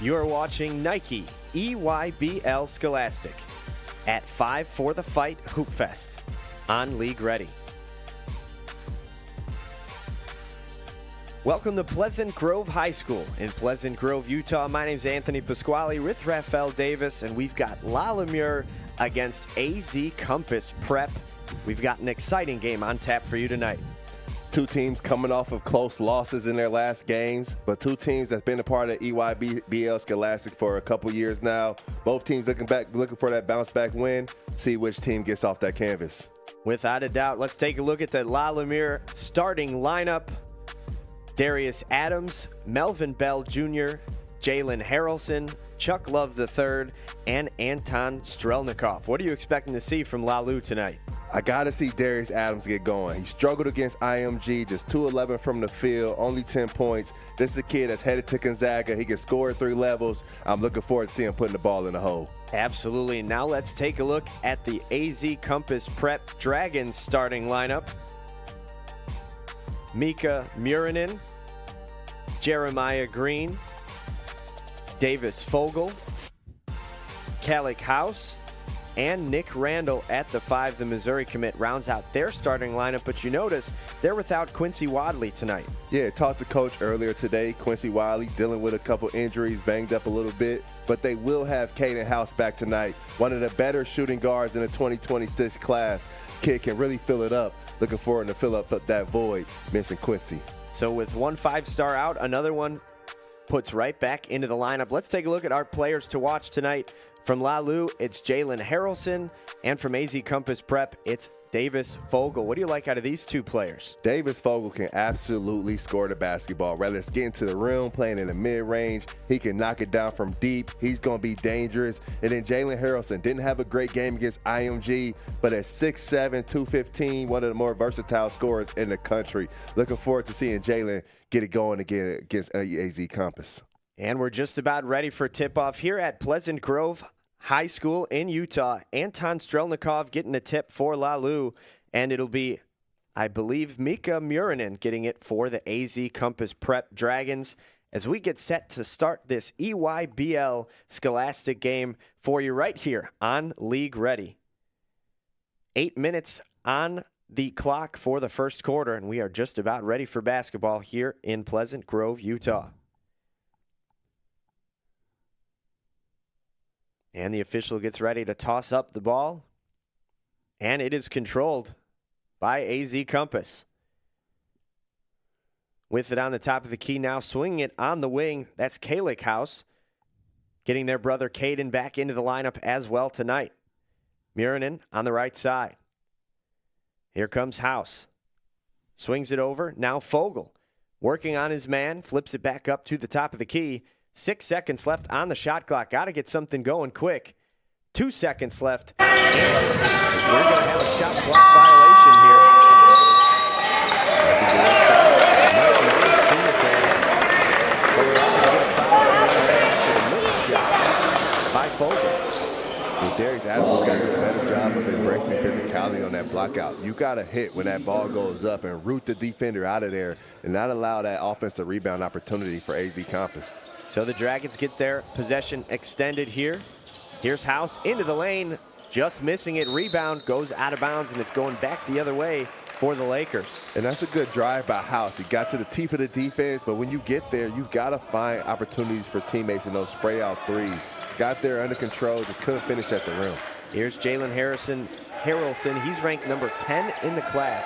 You are watching Nike EYBL Scholastic at 5 for the Fight Hoopfest on League Ready. Welcome to Pleasant Grove High School in Pleasant Grove, Utah. My name is Anthony Pasquale with Rafael Davis, and we've got Lumiere against AZ Compass Prep. We've got an exciting game on tap for you tonight. Two teams coming off of close losses in their last games, but two teams that's been a part of EYBL Scholastic for a couple years now. Both teams looking for that bounce back win. See which team gets off that canvas. Without a doubt, let's take a look at the Lumiere starting lineup. Darius Adams, Melvin Bell Jr., Jalen Harrelson, Chuck Love III, and Anton Strelnikov. What are you expecting to see from Lalu tonight? I got to see Darius Adams get going. He struggled against IMG, just 2-11 from the field, only 10 points. This is a kid that's headed to Gonzaga. He can score at 3 levels. I'm looking forward to seeing him putting the ball in the hole. Absolutely. Now let's take a look at the AZ Compass Prep Dragons starting lineup. Mika Murinen, Jeremiah Green, Davis Fogel, Kalik House, and Nick Randall at the 5. The Missouri commit rounds out their starting lineup, but you notice they're without Quincy Wadley tonight. Yeah, talked to Coach earlier today. Quincy Wadley dealing with a couple injuries, banged up a little bit, but they will have Caden House back tonight. One of the better shooting guards in the 2026 class. Kid can really fill it up. Looking forward to fill up that void, missing Quincy. So with one 5-star out, another one puts right back into the lineup. Let's take a look at our players to watch tonight. From Lalu, it's Jalen Harrelson, and from AZ Compass Prep, it's Davis Fogel. What do you like out of these two players? Davis Fogel can absolutely score the basketball. Whether it's getting to the rim, playing in the mid-range, he can knock it down from deep. He's going to be dangerous. And then Jalen Harrelson didn't have a great game against IMG, but at 6'7", 215, one of the more versatile scorers in the country. Looking forward to seeing Jalen get it going again against AZ Compass. And we're just about ready for tip-off here at Pleasant Grove High School in Utah. Anton Strelnikov getting a tip for Lalu, and it'll be, I believe, Mika Murinen getting it for the AZ Compass Prep Dragons as we get set to start this EYBL Scholastic game for you right here on League Ready. 8 minutes on the clock for the first quarter, and we are just about ready for basketball here in Pleasant Grove, Utah. And the official gets ready to toss up the ball. And it is controlled by AZ Compass. With it on the top of the key now, swinging it on the wing. That's Kalik House. Getting their brother Caden back into the lineup as well tonight. Murinen on the right side. Here comes House. Swings it over. Now Fogel. Working on his man. Flips it back up to the top of the key. 6 seconds left on the shot clock. Got to get something going quick. 2 seconds left. We're going to have a shot clock violation here. By Fogel. Darius Adams got to do a better job of embracing physicality on that blockout. You got to hit when that ball goes up and root the defender out of there and not allow that offensive rebound opportunity for AZ Compass. So the Dragons get their possession extended here. Here's House into the lane, just missing it. Rebound goes out of bounds, and it's going back the other way for the Lakers. And that's a good drive by House. He got to the teeth of the defense, but when you get there, you've got to find opportunities for teammates in those spray-out threes. Got there under control, just couldn't finish at the rim. Here's Jalen Harrelson. He's ranked number 10 in the class.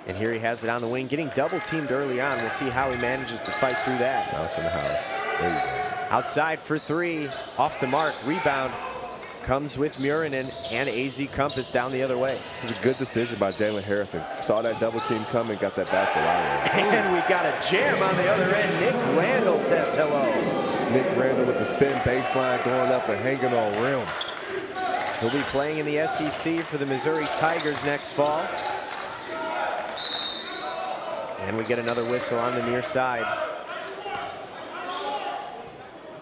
And here he has it on the wing, getting double-teamed early on. We'll see how he manages to fight through that. House in the house. There you go. Outside for 3, off the mark. Rebound comes with Murinen and AZ Compass down the other way. This is a good decision by Jalen Harrison. Saw that double team coming, got that basket out. And we got a jam on the other end. Nick Randall says hello. Nick Randall with the spin baseline going up and hanging on rims. He'll be playing in the SEC for the Missouri Tigers next fall. And we get another whistle on the near side.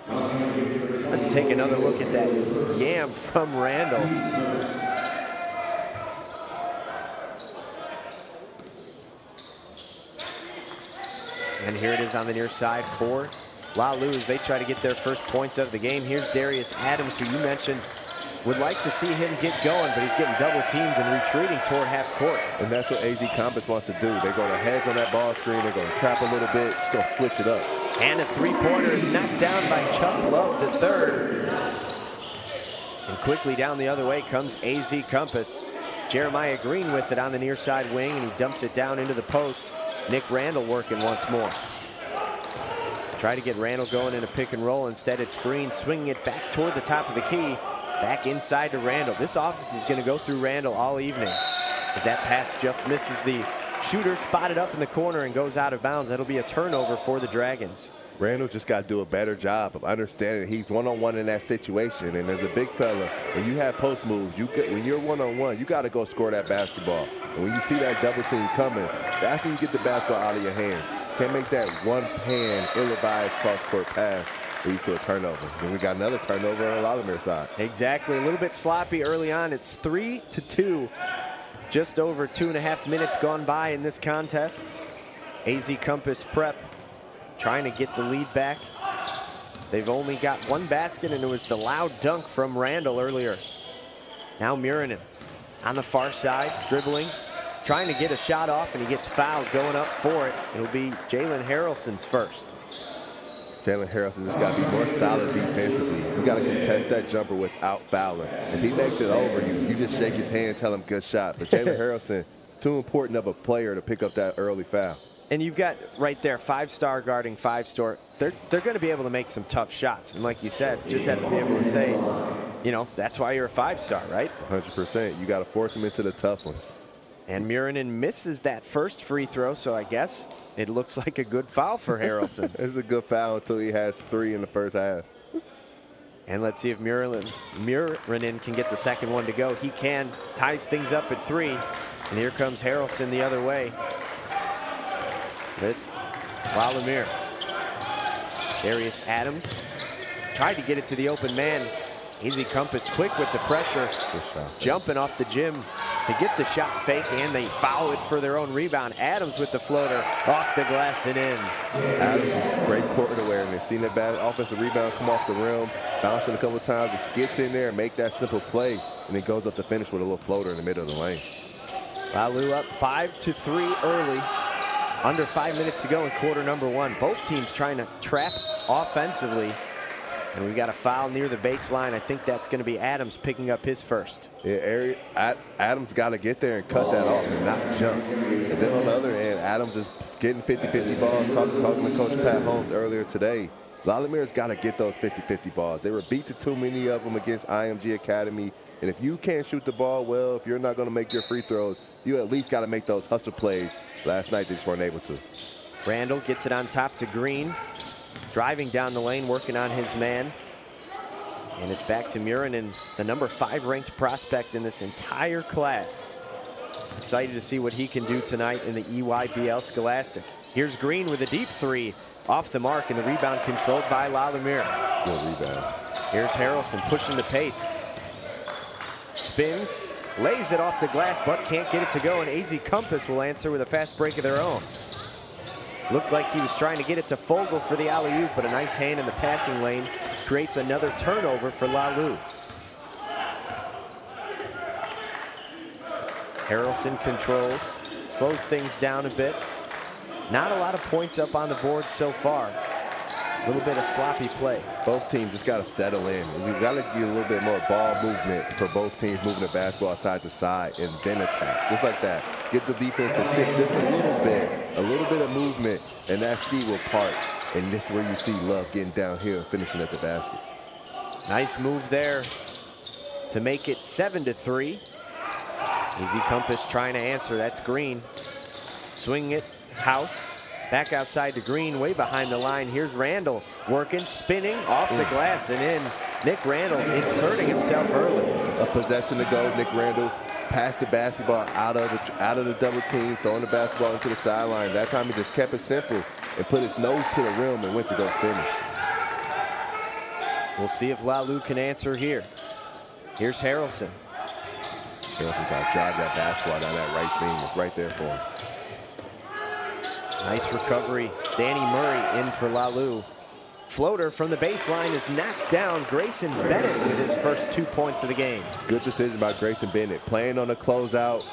Let's take another look at that yam from Randall. And here it is on the near side for LaLue as they try to get their first points of the game. Here's Darius Adams, who you mentioned would like to see him get going, but he's getting double teamed and retreating toward half court. And that's what AZ Compass wants to do. They're going to hedge on that ball screen. They're going to trap a little bit. Just going to switch it up. And a three-pointer is knocked down by Chuck Love, the third. And quickly down the other way comes AZ Compass. Jeremiah Green with it on the near side wing, and he dumps it down into the post. Nick Randall working once more. Try to get Randall going in a pick and roll. Instead, it's Green swinging it back toward the top of the key. Back inside to Randall. This offense is going to go through Randall all evening, as that pass just misses the shooter, spotted up in the corner and goes out of bounds. That'll be a turnover for the Dragons. Randall just got to do a better job of understanding he's one-on-one in that situation. And as a big fella, when you have post moves, when you're one-on-one, you got to go score that basketball. And when you see that double team coming, that's when you get the basketball out of your hands. Can't make that one-hand, ill-advised cross-court pass leads to a turnover. And we got another turnover on the Lumiere side. Exactly. A little bit sloppy early on. It's 3-2. Just over 2.5 minutes gone by in this contest. AZ Compass Prep trying to get the lead back. They've only got one basket, and it was the loud dunk from Randall earlier. Now Murinen on the far side, dribbling, trying to get a shot off, and he gets fouled going up for it. It'll be Jalen Harrelson's first. Jalen Harrelson just got to be more solid defensively. You got to contest that jumper without fouling. If he makes it over you, you just shake his hand, tell him good shot. But Jalen Harrelson, too important of a player to pick up that early foul. And you've got right there 5-star guarding 5-star. They're going to be able to make some tough shots. And like you said, just have to be able to say, you know, that's why you're a 5-star, right? 100%. You got to force them into the tough ones. And Murinen misses that first free throw, so I guess it looks like a good foul for Harrelson. It's a good foul until he has 3 in the first half. And let's see if Murinen can get the second one to go. He can. Ties things up at 3. And here comes Harrelson the other way with Lumiere. Darius Adams tried to get it to the open man. AZ Compass quick with the pressure, jumping off the gym to get the shot fake, and they foul it for their own rebound. Adams with the floater off the glass and in. Adams, great court awareness. Seen that bad offensive rebound come off the rim, bouncing a couple of times, just gets in there and make that simple play, and then goes up to finish with a little floater in the middle of the lane. LaLue up 5-3 early. Under 5 minutes to go in quarter number 1. Both teams trying to trap offensively. And we got a foul near the baseline. I think that's going to be Adams picking up his first. Yeah, Adams got to get there and cut that off and not jump. And then on the other end, Adams is getting 50-50 balls. Talking to Coach Pat Holmes earlier today. Lumiere's got to get those 50-50 balls. They were beat to too many of them against IMG Academy. And if you can't shoot the ball well, if you're not going to make your free throws, you at least got to make those hustle plays. Last night, they just weren't able to. Randall gets it on top to Green. Driving down the lane, working on his man. And it's back to Murinen, the number 5 ranked prospect in this entire class. Excited to see what he can do tonight in the EYBL Scholastic. Here's Green with a deep 3 off the mark, and the rebound controlled by Lumiere. Good rebound. Here's Harrelson pushing the pace. Spins, lays it off the glass, but can't get it to go, and AZ Compass will answer with a fast break of their own. Looked like he was trying to get it to Fogel for the alley-oop, but a nice hand in the passing lane creates another turnover for LaLue. Harrelson controls, slows things down a bit. Not a lot of points up on the board so far. A little bit of sloppy play. Both teams just got to settle in. We've got to get a little bit more ball movement for both teams, moving the basketball side to side and then attack. Just like that. Get the defense to shift just a little bit of movement, and that sea will part. And this is where you see Love getting downhill and finishing at the basket. Nice move there to make it 7-3. AZ Compass trying to answer. That's Green. Swinging it, House. Back outside to Green, way behind the line. Here's Randall working, spinning off the glass and in. Nick Randall inserting himself early. A possession to go. Nick Randall passed the basketball out of the double team, throwing the basketball into the sideline. That time he just kept it simple and put his nose to the rim and went to go finish. We'll see if LaLue can answer here. Here's Harrelson. Harrelson's got to drive that basketball down that right seam. It's right there for him. Nice recovery. Danny Murray in for LaLue. Floater from the baseline is knocked down. Grayson Bennett with his first 2 points of the game. Good decision by Grayson Bennett. Playing on the closeout.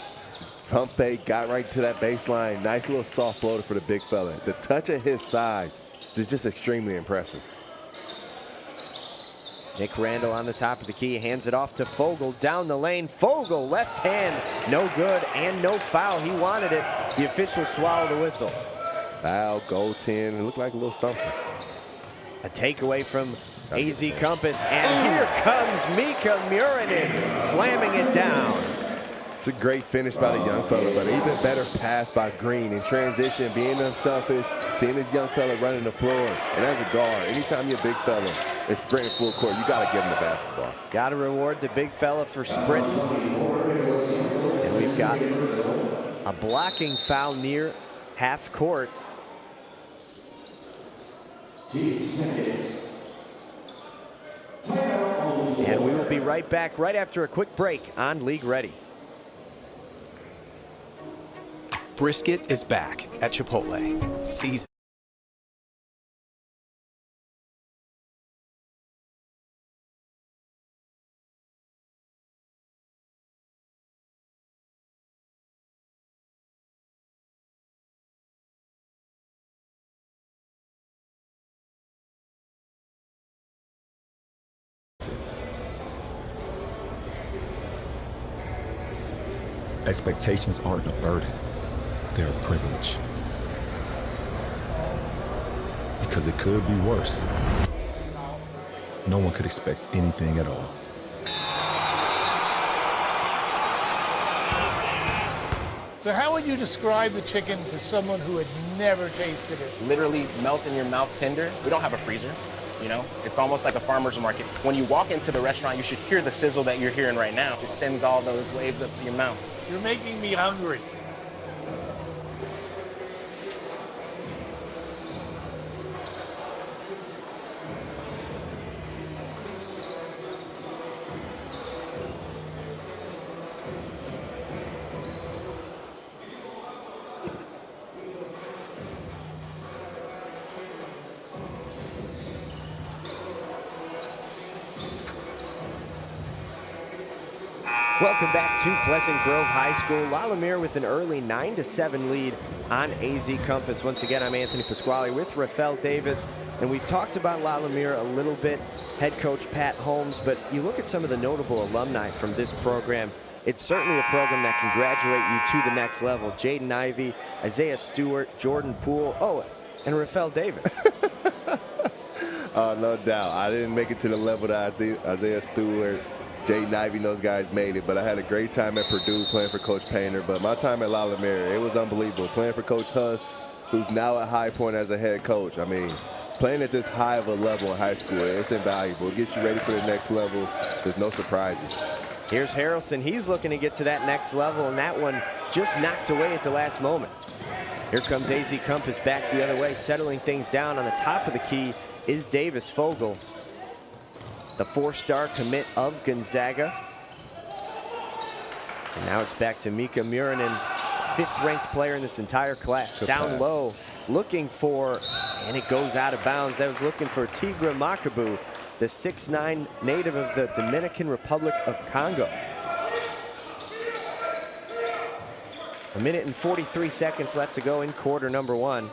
Pump fake, got right to that baseline. Nice little soft floater for the big fella. The touch of his size is just extremely impressive. Nick Randall on the top of the key, hands it off to Fogel down the lane. Fogel, left hand, no good and no foul. He wanted it. The official swallowed the whistle. Foul, goaltend, it looked like a little something. A takeaway from AZ Compass, and here comes Mika Murinen slamming it down. It's a great finish by the young fella, but an even better pass by Green in transition, being unselfish, seeing this young fella running the floor. And as a guard, anytime you're a big fella, it's sprinting full court, you got to give him the basketball. Got to reward the big fella for sprinting. And we've got a blocking foul near half court. And we will be right back right after a quick break on League Ready. Brisket is back at Chipotle. Season. Expectations aren't a burden, they're a privilege. Because it could be worse. No one could expect anything at all. So how would you describe the chicken to someone who had never tasted it? Literally melt in your mouth tender. We don't have a freezer, you know? It's almost like a farmer's market. When you walk into the restaurant, you should hear the sizzle that you're hearing right now. Just sends all those waves up to your mouth. You're making me hungry. Welcome back to Pleasant Grove High School. La Lumiere with an early 9-7 lead on AZ Compass. Once again, I'm Anthony Pasquale with Rafael Davis, and we've talked about La Lumiere a little bit, head coach Pat Holmes, but you look at some of the notable alumni from this program. It's certainly a program that can graduate you to the next level. Jaden Ivey, Isaiah Stewart, Jordan Poole, and Rafael Davis. No doubt. I didn't make it to the level that Isaiah Stewart, Jaden Ivey, and those guys made it, but I had a great time at Purdue playing for Coach Painter. But my time at La Lumiere, it was unbelievable. Playing for Coach Huss, who's now at High Point as a head coach. I mean, playing at this high of a level in high school, it's invaluable. It gets you ready for the next level. There's no surprises. Here's Harrelson. He's looking to get to that next level, and that one just knocked away at the last moment. Here comes AZ Compass back the other way, settling things down. On the top of the key is Davis Fogel, the four-star commit of Gonzaga. And now it's back to Mika Murinen, fifth-ranked player in this entire class. Down low, looking for, and it goes out of bounds. That was looking for Tigra Makabu, the 6'9" native of the Dominican Republic of Congo. 1 minute and 43 seconds left to go in quarter number one.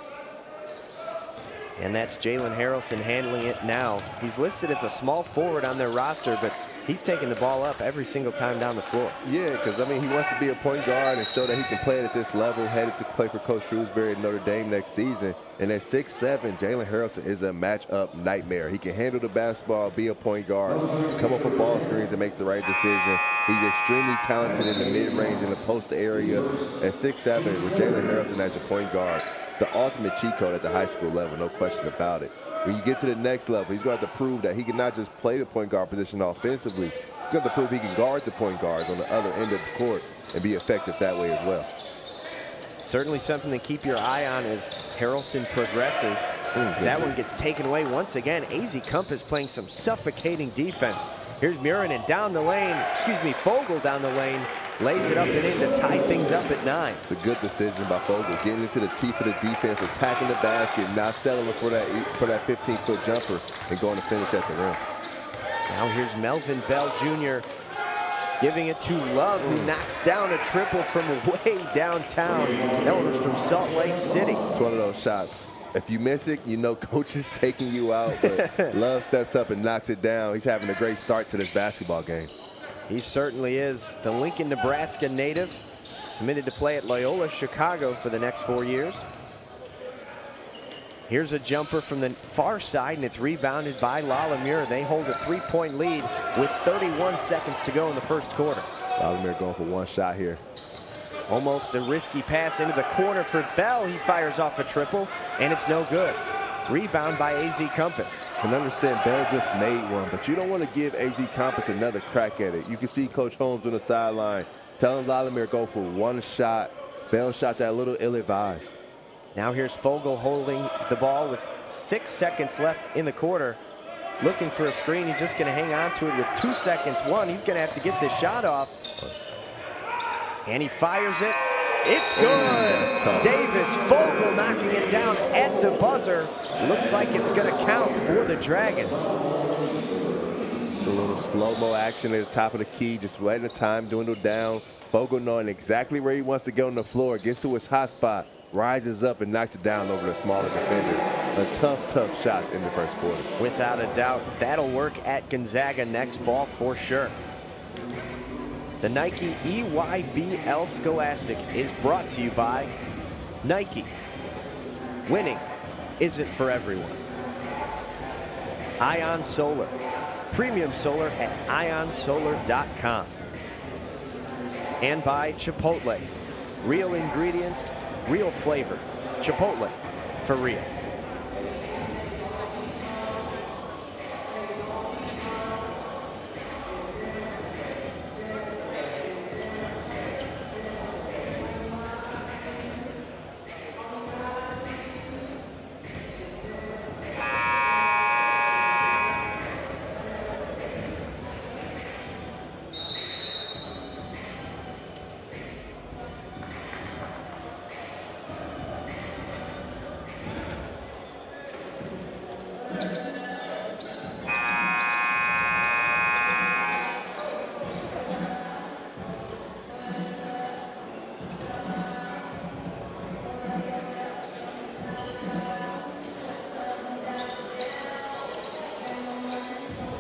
And that's Jalen Harrelson handling it now. He's listed as a small forward on their roster, but he's taking the ball up every single time down the floor. Yeah, because, I mean, he wants to be a point guard and show that he can play it at this level, headed to play for Coach Shrewsbury at Notre Dame next season. And at 6'7", Jalen Harrelson is a matchup nightmare. He can handle the basketball, be a point guard, come up with ball screens and make the right decision. He's extremely talented in the mid-range in the post area. At 6'7", with Jalen Harrelson as a point guard, the ultimate cheat code at the high school level, no question about it. When you get to the next level, he's going to have to prove that he can not just play the point guard position offensively, he's going to have to prove he can guard the point guards on the other end of the court and be effective that way as well. Certainly something to keep your eye on as Harrelson progresses. That one gets taken away once again. AZ Compass playing some suffocating defense. Here's Murinen down the lane, Fogel down the lane, lays it up and in to tie things up at 9. It's a good decision by Fogel, getting into the teeth of the defense, attacking the basket, not settling for that 15-foot jumper, and going to finish at the rim. Now here's Melvin Bell Jr. giving it to Love, who knocks down a triple from way downtown. That one was from Salt Lake City. It's one of those shots. If you miss it, you know coach is taking you out, but Love steps up and knocks it down. He's having a great start to this basketball game. He certainly is. The Lincoln, Nebraska native, committed to play at Loyola Chicago for the next 4 years. Here's a jumper from the far side, and it's rebounded by Lumiere. They hold a 3-point lead with 31 seconds to go in the first quarter. Lumiere going for one shot here. Almost a risky pass into the corner for Bell. He fires off a triple, and it's no good. Rebound by AZ Compass. And understand, Bell just made one, but you don't want to give AZ Compass another crack at it. You can see Coach Holmes on the sideline telling Lumiere go for one shot. Bell shot that a little ill-advised. Now here's Fogel holding the ball with 6 seconds left in the quarter. Looking for a screen. He's just going to hang on to it with 2 seconds. One, he's going to have to get this shot off. And he fires it. It's good. Davis Fogel knocking it down at the buzzer. Looks like it's going to count for the Dragons. It's a little slow-mo action at the top of the key, just letting the time dwindle down. Fogel knowing exactly where he wants to go on the floor, gets to his hot spot, rises up and knocks it down over the smaller defender. A tough shot in the first quarter. Without a doubt, that'll work at Gonzaga next fall for sure. The Nike EYBL Scholastic is brought to you by Nike. Winning isn't for everyone. Ion Solar. Premium solar at ionsolar.com. And by Chipotle. Real ingredients, real flavor. Chipotle for real.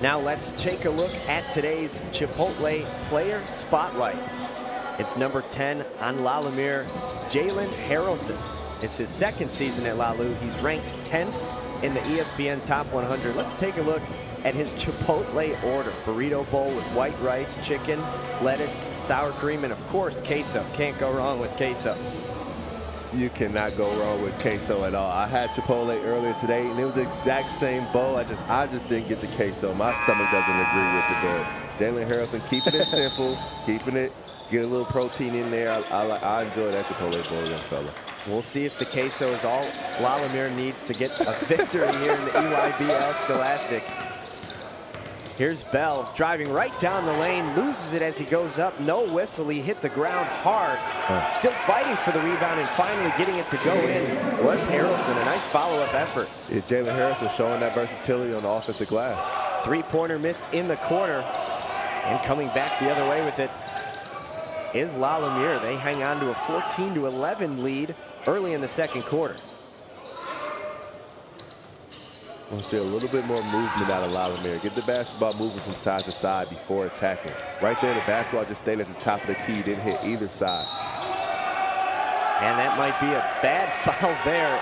Now let's take a look at today's Chipotle Player Spotlight. It's number 10 on Lumiere, Jalen Harrelson. It's his second season at LaLu. He's ranked 10th in the ESPN Top 100. Let's take a look at his Chipotle order. Burrito bowl with white rice, chicken, lettuce, sour cream, and of course queso. Can't go wrong with queso. You cannot go wrong with queso at all. I had Chipotle earlier today, and it was the exact same bowl. I just didn't get the queso. My stomach doesn't agree with it, but Jalen Harrelson keeping it simple, keeping it, get a little protein in there. I enjoy that Chipotle bowl, young fella. We'll see if the queso is all Lumiere needs to get a victory here in the EYBL Scholastic. Here's Bell driving right down the lane, loses it as he goes up. No whistle, he hit the ground hard. Still fighting for the rebound and finally getting it to go in was Harrelson. A nice follow-up effort. Yeah, Jalen Harrelson showing that versatility on the offensive glass. Three-pointer missed in the corner, and coming back the other way with it is Lumiere. They hang on to a 14-11 lead early in the second quarter. We'll see a little bit more movement out of Lumiere. Get the basketball moving from side to side before attacking. Right there, the basketball just stayed at the top of the key, didn't hit either side. And that might be a bad foul there.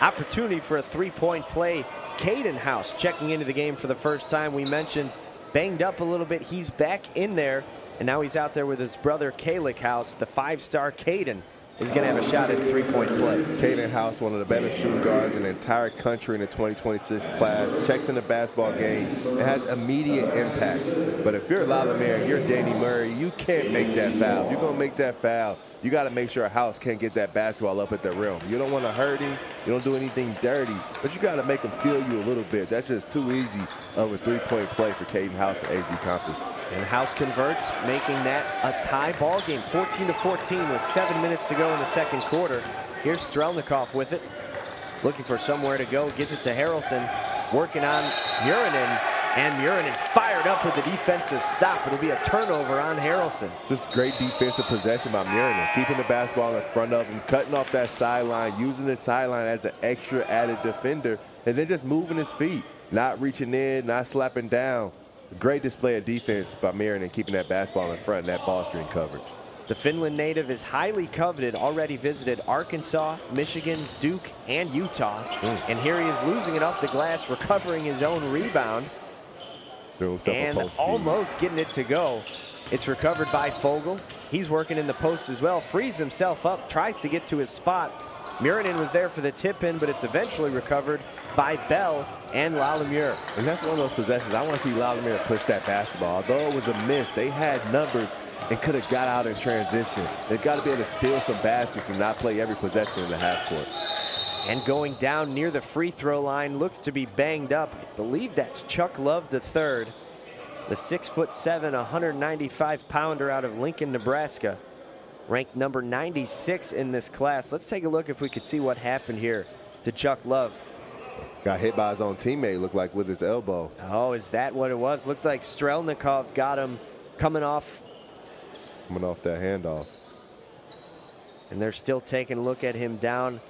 Opportunity for a three-point play. Caden House checking into the game for the first time. We mentioned banged up a little bit. He's back in there, and now he's out there with his brother Kalik House. The five-star Caden is going to have a shot at three-point play. Caden House, one of the better shooting guards in the entire country in the 2026 class, checks in the basketball game. It has immediate impact. But if you're Lumiere and you're Danny Murray, you can't make that foul. If you're going to make that foul, you got to make sure House can't get that basketball up at the rim. You don't want to hurt him. You don't do anything dirty, but you got to make him feel you a little bit. That's just too easy of a three-point play for Caden House and AZ Compass. And House converts, making that a tie ball game, 14-14 with 7 minutes to go in the second quarter. Here's Strelnikov with it, looking for somewhere to go, gets it to Harrelson, working on Murinen, and Murinen's fired up with the defensive stop. It'll be a turnover on Harrelson. Just great defensive possession by Murinen, keeping the basketball in front of him, cutting off that sideline, using the sideline as an extra added defender, and then just moving his feet, not reaching in, not slapping down. Great display of defense by Murinen, keeping that basketball in front and that ball screen coverage. The Finland native is highly coveted, already visited Arkansas, Michigan, Duke, and Utah. And here he is losing it off the glass, recovering his own rebound. And almost getting it to go. It's recovered by Fogel. He's working in the post as well, frees himself up, tries to get to his spot. Murinen was there for the tip-in, but it's eventually recovered by Bell and Lalimieux. And that's one of those possessions. I want to see Lalimieux push that basketball. Although it was a miss, they had numbers and could have got out in transition. They've got to be able to steal some baskets and not play every possession in the half court. And going down near the free throw line, looks to be banged up. I believe that's Chuck Love III, the 6'7", 195-pounder out of Lincoln, Nebraska, ranked number 96 in this class. Let's take a look if we could see what happened here to Chuck Love. Got hit by his own teammate, looked like with his elbow. Oh, is that what it was? Looked like Strelnikov got him coming off that handoff. And they're still taking a look at him down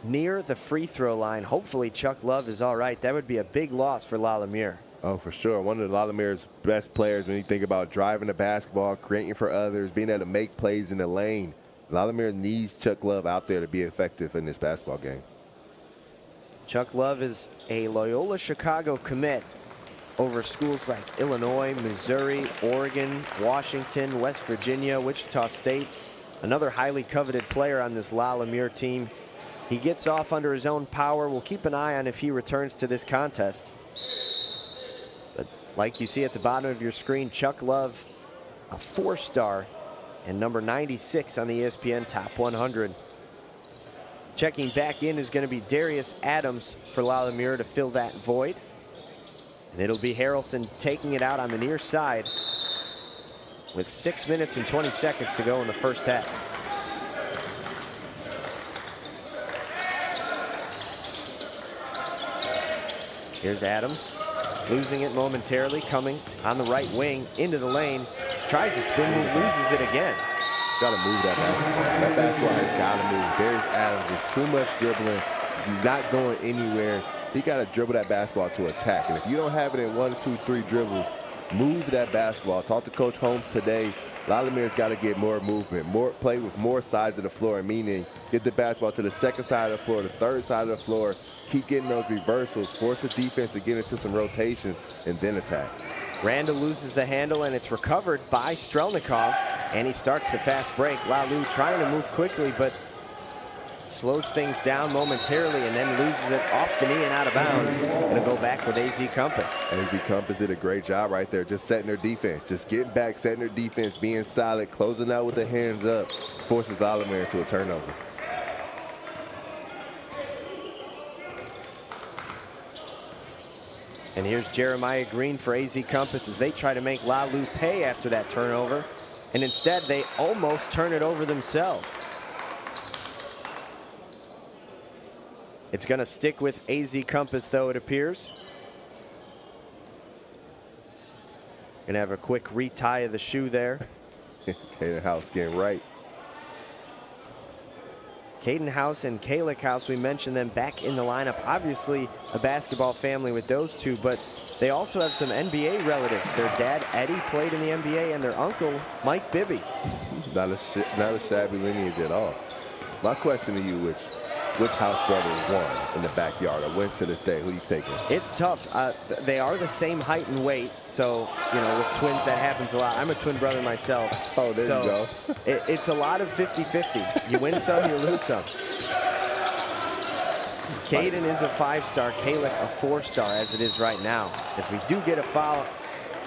near the free throw line. Hopefully Chuck Love is all right. That would be a big loss for Lalimieux. Oh, for sure. One of Lalimiere's best players when you think about driving the basketball, creating for others, being able to make plays in the lane. Lalimieux needs Chuck Love out there to be effective in this basketball game. Chuck Love is a Loyola Chicago commit over schools like Illinois, Missouri, Oregon, Washington, West Virginia, Wichita State. Another highly coveted player on this Lalimieux team. He gets off under his own power. We'll keep an eye on if he returns to this contest. But like you see at the bottom of your screen, Chuck Love, a 4-star and number 96 on the ESPN Top 100. Checking back in is going to be Darius Adams for Lalimieux to fill that void. And it'll be Harrelson taking it out on the near side with 6 minutes and 20 seconds to go in the first half. Here's Adams, losing it momentarily, coming on the right wing into the lane. Tries to spin move, loses it again. Got to move that basketball. That basketball has got to move. Darius Adams is too much dribbling, not going anywhere. He got to dribble that basketball to attack. And if you don't have it in 1, 2, 3 dribbles, move that basketball. Talk to Coach Holmes today. Lalimieux's got to get more movement, play with more sides of the floor, meaning get the basketball to the second side of the floor, the third side of the floor, keep getting those reversals, force the defense to get into some rotations, and then attack. Randall loses the handle, and it's recovered by Strelnikov, and he starts the fast break. Lalou trying to move quickly, but slows things down momentarily and then loses it off the knee and out of bounds. Gonna go back with AZ Compass. AZ Compass did a great job right there, just setting their defense, just getting back, setting their defense, being solid, closing out with the hands up, forces Lalimieux into a turnover. And here's Jeremiah Green for AZ Compass as they try to make Lalou pay after that turnover. And instead, they almost turn it over themselves. It's going to stick with AZ Compass, though, it appears. Going to have a quick retie of the shoe there. Caden House getting right. Caden House and Kalick House, we mentioned them back in the lineup. Obviously, a basketball family with those two, but they also have some NBA relatives. Their dad, Eddie, played in the NBA, and their uncle, Mike Bibby. Not a shabby lineage at all. My question to you, which House brothers won in the backyard? I went to this day. Who you taking? It's tough. They are the same height and weight, so you know with twins that happens a lot. I'm a twin brother myself. Oh, there you go. It's a lot of 50-50. You win some, you lose some. Caden is a 5-star, Kalick a 4-star as it is right now. As we do get a foul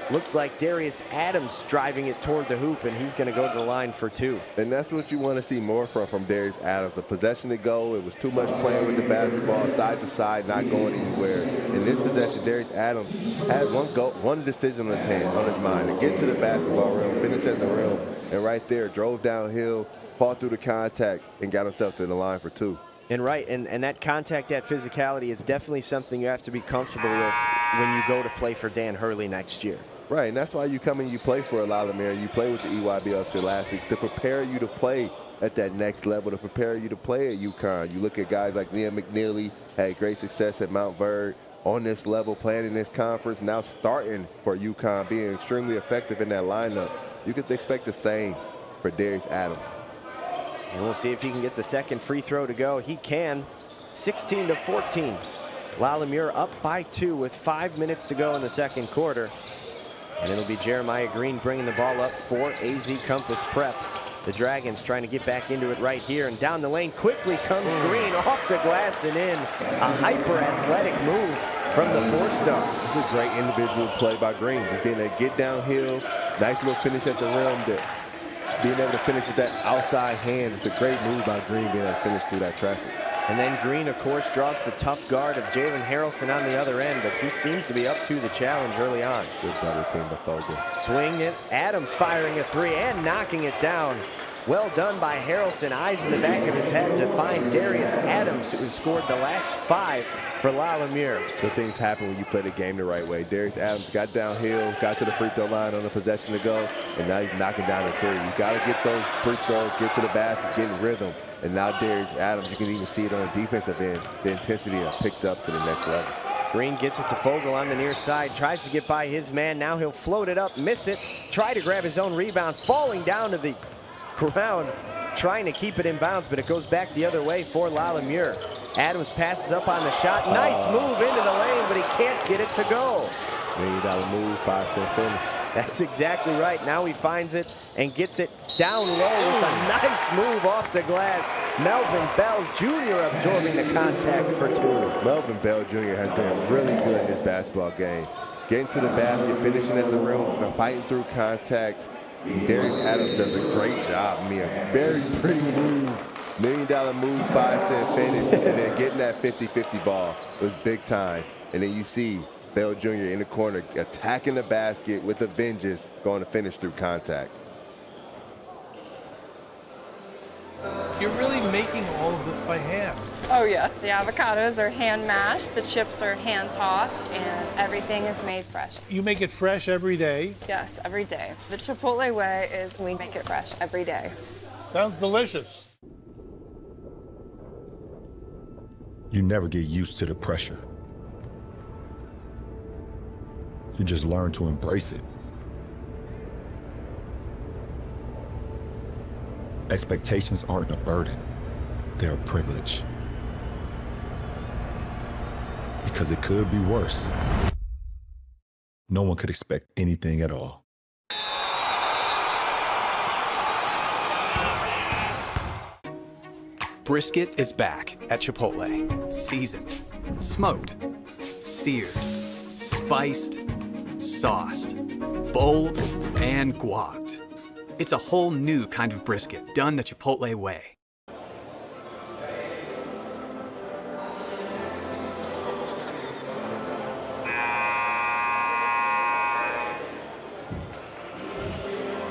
Looked like Darius Adams driving it toward the hoop, and he's going to go to the line for 2. And that's what you want to see more from Darius Adams. A possession to go. It was too much playing with the basketball, side to side, not going anywhere. In this possession, Darius Adams had one decision on his mind, to get to the basketball rim, finish at the rim, and right there, drove downhill, fought through the contact, and got himself to the line for 2. And that contact, that physicality is definitely something you have to be comfortable with when you go to play for Dan Hurley next year. Right, and that's why you come and you play for Lumiere. You play with the EYBL Scholastics to prepare you to play at that next level, to prepare you to play at UConn. You look at guys like Liam McNeely, had great success at Mount Verd, on this level, playing in this conference, now starting for UConn, being extremely effective in that lineup. You could expect the same for Darius Adams. And we'll see if he can get the second free throw to go. He can. 16-14. Lumiere up by 2 with 5 minutes to go in the second quarter. And it'll be Jeremiah Green bringing the ball up for AZ Compass Prep. The Dragons trying to get back into it right here. And down the lane quickly comes Green, off the glass and in. A hyper-athletic move from the four-star. This is a great individual play by Green. Just being able to get downhill, nice little finish at the rim. Being able to finish with that outside hand. It's a great move by Green, being able to finish through that traffic. And then Green, of course, draws the tough guard of Jalen Harrelson on the other end, but he seems to be up to the challenge early on. Good double team by Fogle. Swing it, Adams firing a 3 and knocking it down. Well done by Harrelson, eyes in the back of his head to find Darius Adams, who scored the last 5 for Lumiere. Good things happen when you play the game the right way. Darius Adams got downhill, got to the free throw line on the possession to go, and now he's knocking down a 3. You got to get those free throws, get to the basket, get in rhythm. And now Darius Adams, you can even see it on the defensive end. The intensity has picked up to the next level. Green gets it to Fogle on the near side, tries to get by his man. Now he'll float it up, miss it, try to grab his own rebound, falling down to the ground, trying to keep it in bounds, but it goes back the other way for Lumiere. Adams passes up on the shot. Nice move into the lane, but he can't get it to go. $1 million move, 5-cent finish. That's exactly right. Now he finds it and gets it down low with a nice move off the glass. Melvin Bell Jr. absorbing the contact for 2. Melvin Bell Jr. has been really good in this basketball game. Getting to the basket, finishing at the rim, fighting through contact. Darius Adams does a great job. I mean, a very pretty move. $1 million move, 5-cent finish, and then getting that 50-50 ball was big time. And then you see Bell Jr. in the corner attacking the basket with a vengeance, going to finish through contact. You're really making all of this by hand. Oh yeah, the avocados are hand mashed, the chips are hand tossed, and everything is made fresh. You make it fresh every day. Yes, every day. The Chipotle way is we make it fresh every day. Sounds delicious. You never get used to the pressure. You just learn to embrace it. Expectations aren't a burden, they're a privilege. Because it could be worse. No one could expect anything at all. Brisket is back at Chipotle. Seasoned, smoked, seared, spiced, sauced, bold, and guacced. It's a whole new kind of brisket done the Chipotle way.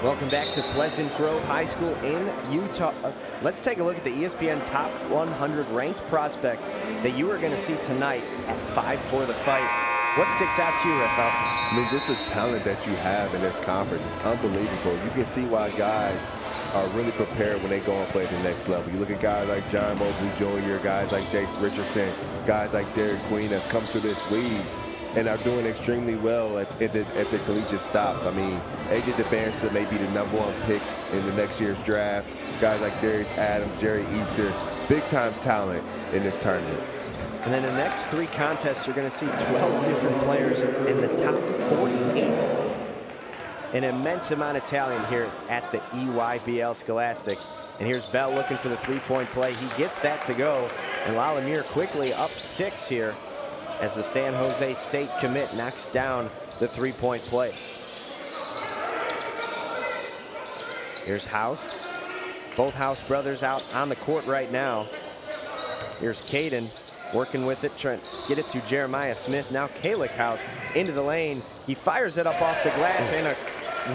Welcome back to Pleasant Grove High School in Utah. Let's take a look at the ESPN Top 100 ranked prospects that you are going to see tonight at 5 for the fight. What sticks out to you, Rafael? I mean, just the talent that you have in this conference is unbelievable. You can see why guys are really prepared when they go and play at the next level. You look at guys like John Mobley Jr., guys like Jace Richardson, guys like Derek Queen that's come through this league and are doing extremely well at the collegiate stops. I mean, AJ DeBansa may be the #1 pick in the next year's draft. Guys like Darius Adams, Jerry Easter, big-time talent in this tournament. And then the next 3 contests, you're going to see 12 different players in the top 48. An immense amount of talent here at the EYBL Scholastic. And here's Bell looking for the 3-point play. He gets that to go. And Lumiere quickly up 6 here as the San Jose State commit knocks down the 3-point play. Here's House. Both House brothers out on the court right now. Here's Caden working with it, trying to get it to Jeremiah Smith. Now Kalik House into the lane. He fires it up off the glass, and a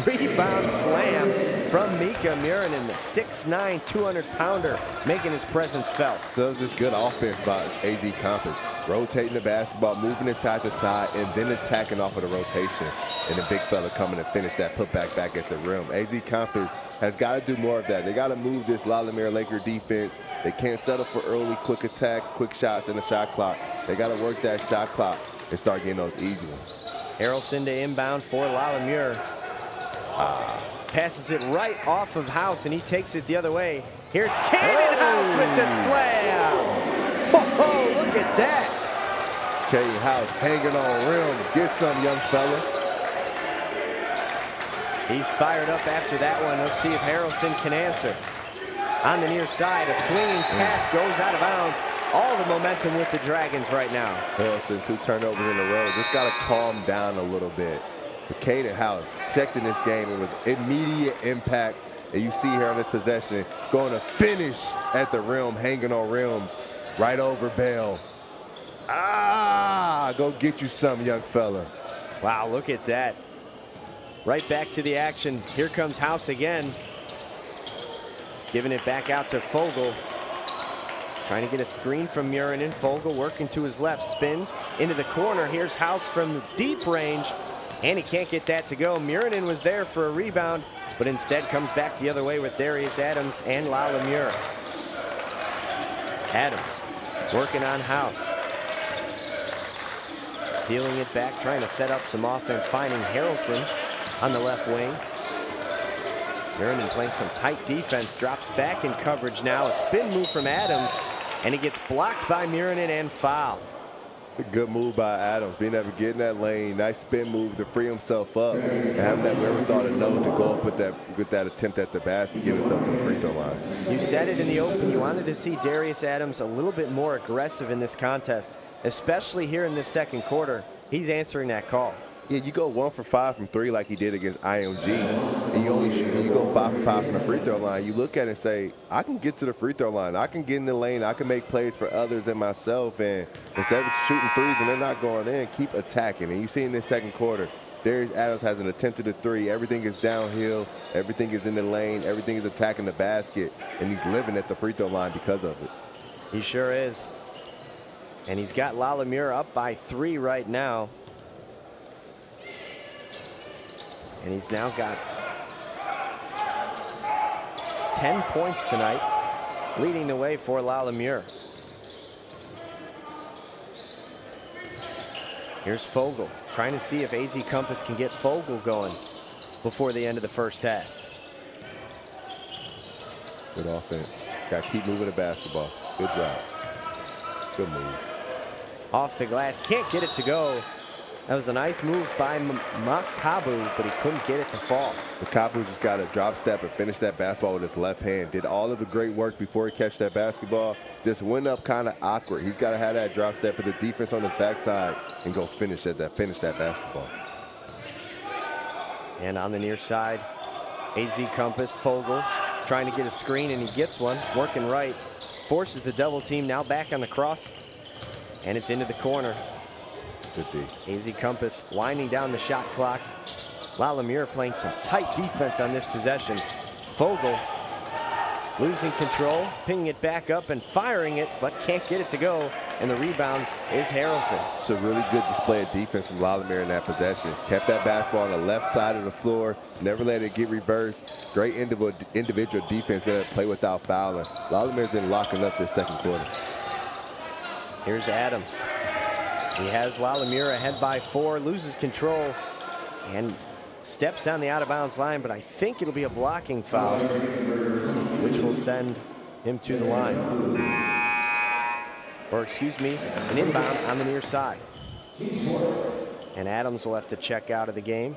rebound slam from Mika Murinen, the 6'9", 200-pounder, making his presence felt. So it was just good offense by AZ Compass. Rotating the basketball, moving it side to side, and then attacking off of the rotation. And the big fella coming to finish that putback back at the rim. AZ Compass has got to do more of that. They got to move this Lumiere Laker defense. They can't settle for early, quick attacks, quick shots in the shot clock. They got to work that shot clock and start getting those easy ones. Harrelson to inbound for Lumiere. Passes it right off of House, and he takes it the other way. Here's Caden House with the slam. Oh, look at that. Caden House hanging on rims. Get some, young fella. He's fired up after that one. Let's see if Harrelson can answer. On the near side, a swinging pass goes out of bounds. All the momentum with the Dragons right now. Harrelson, 2 turnovers in a row. Just got to calm down a little bit. But Caden House checked in this game. It was immediate impact. And you see here on this possession, going to finish at the rim, hanging on rims, right over Bell. Go get you some, young fella. Wow, look at that. Right back to the action. Here comes House again. Giving it back out to Fogel. Trying to get a screen from Murinen. Fogel working to his left, spins into the corner. Here's House from the deep range, and he can't get that to go. Murinen was there for a rebound, but instead comes back the other way with Darius Adams and Lumiere. Adams working on House. Peeling it back, trying to set up some offense, finding Harrelson on the left wing. Murinen playing some tight defense, drops back in coverage now. A spin move from Adams, and he gets blocked by Murinen and fouled. A good move by Adams, being able to get in that lane. Nice spin move to free himself up and having that wherewithal to know to go up with that attempt at the basket, get himself to the free throw line. You said it in the open. You wanted to see Darius Adams a little bit more aggressive in this contest, especially here in this second quarter. He's answering that call. Yeah, you go 1 for 5 from 3 like he did against IMG, and you go 5 for 5 from the free throw line. You look at it and say, I can get to the free throw line. I can get in the lane. I can make plays for others and myself. And instead of shooting threes when they're not going in, keep attacking. And you see in this second quarter, Darius Adams has an attempted a 3. Everything is downhill. Everything is in the lane. Everything is attacking the basket. And he's living at the free throw line because of it. He sure is. And he's got Lumiere up by 3 right now. And he's now got 10 points tonight, leading the way for Lumiere. Here's Fogel, trying to see if AZ Compass can get Fogel going before the end of the first half. Good offense. Got to keep moving the basketball. Good job. Good move. Off the glass, can't get it to go. That was a nice move by Makabu, but he couldn't get it to fall. Makabu just got a drop step and finished that basketball with his left hand. Did all of the great work before he catch that basketball. Just went up kind of awkward. He's got to have that drop step for the defense on his backside and go finish that basketball. And on the near side, AZ Compass, Fogel trying to get a screen, and he gets one, working right. Forces the double team, now back on the cross, and it's into the corner. AZ Compass winding down the shot clock. Lumiere playing some tight defense on this possession. Fogel losing control, pinging it back up and firing it, but can't get it to go. And the rebound is Harrelson. It's a really good display of defense from Lumiere in that possession. Kept that basketball on the left side of the floor, never let it get reversed. Great individual defense there to play without fouling. Lumiere's been locking up this second quarter. Here's Adams. He has Lumiere ahead by 4, loses control, and steps on the out-of-bounds line, but I think it'll be a blocking foul, which will send him to the line. Or excuse me, an inbound on the near side. And Adams will have to check out of the game.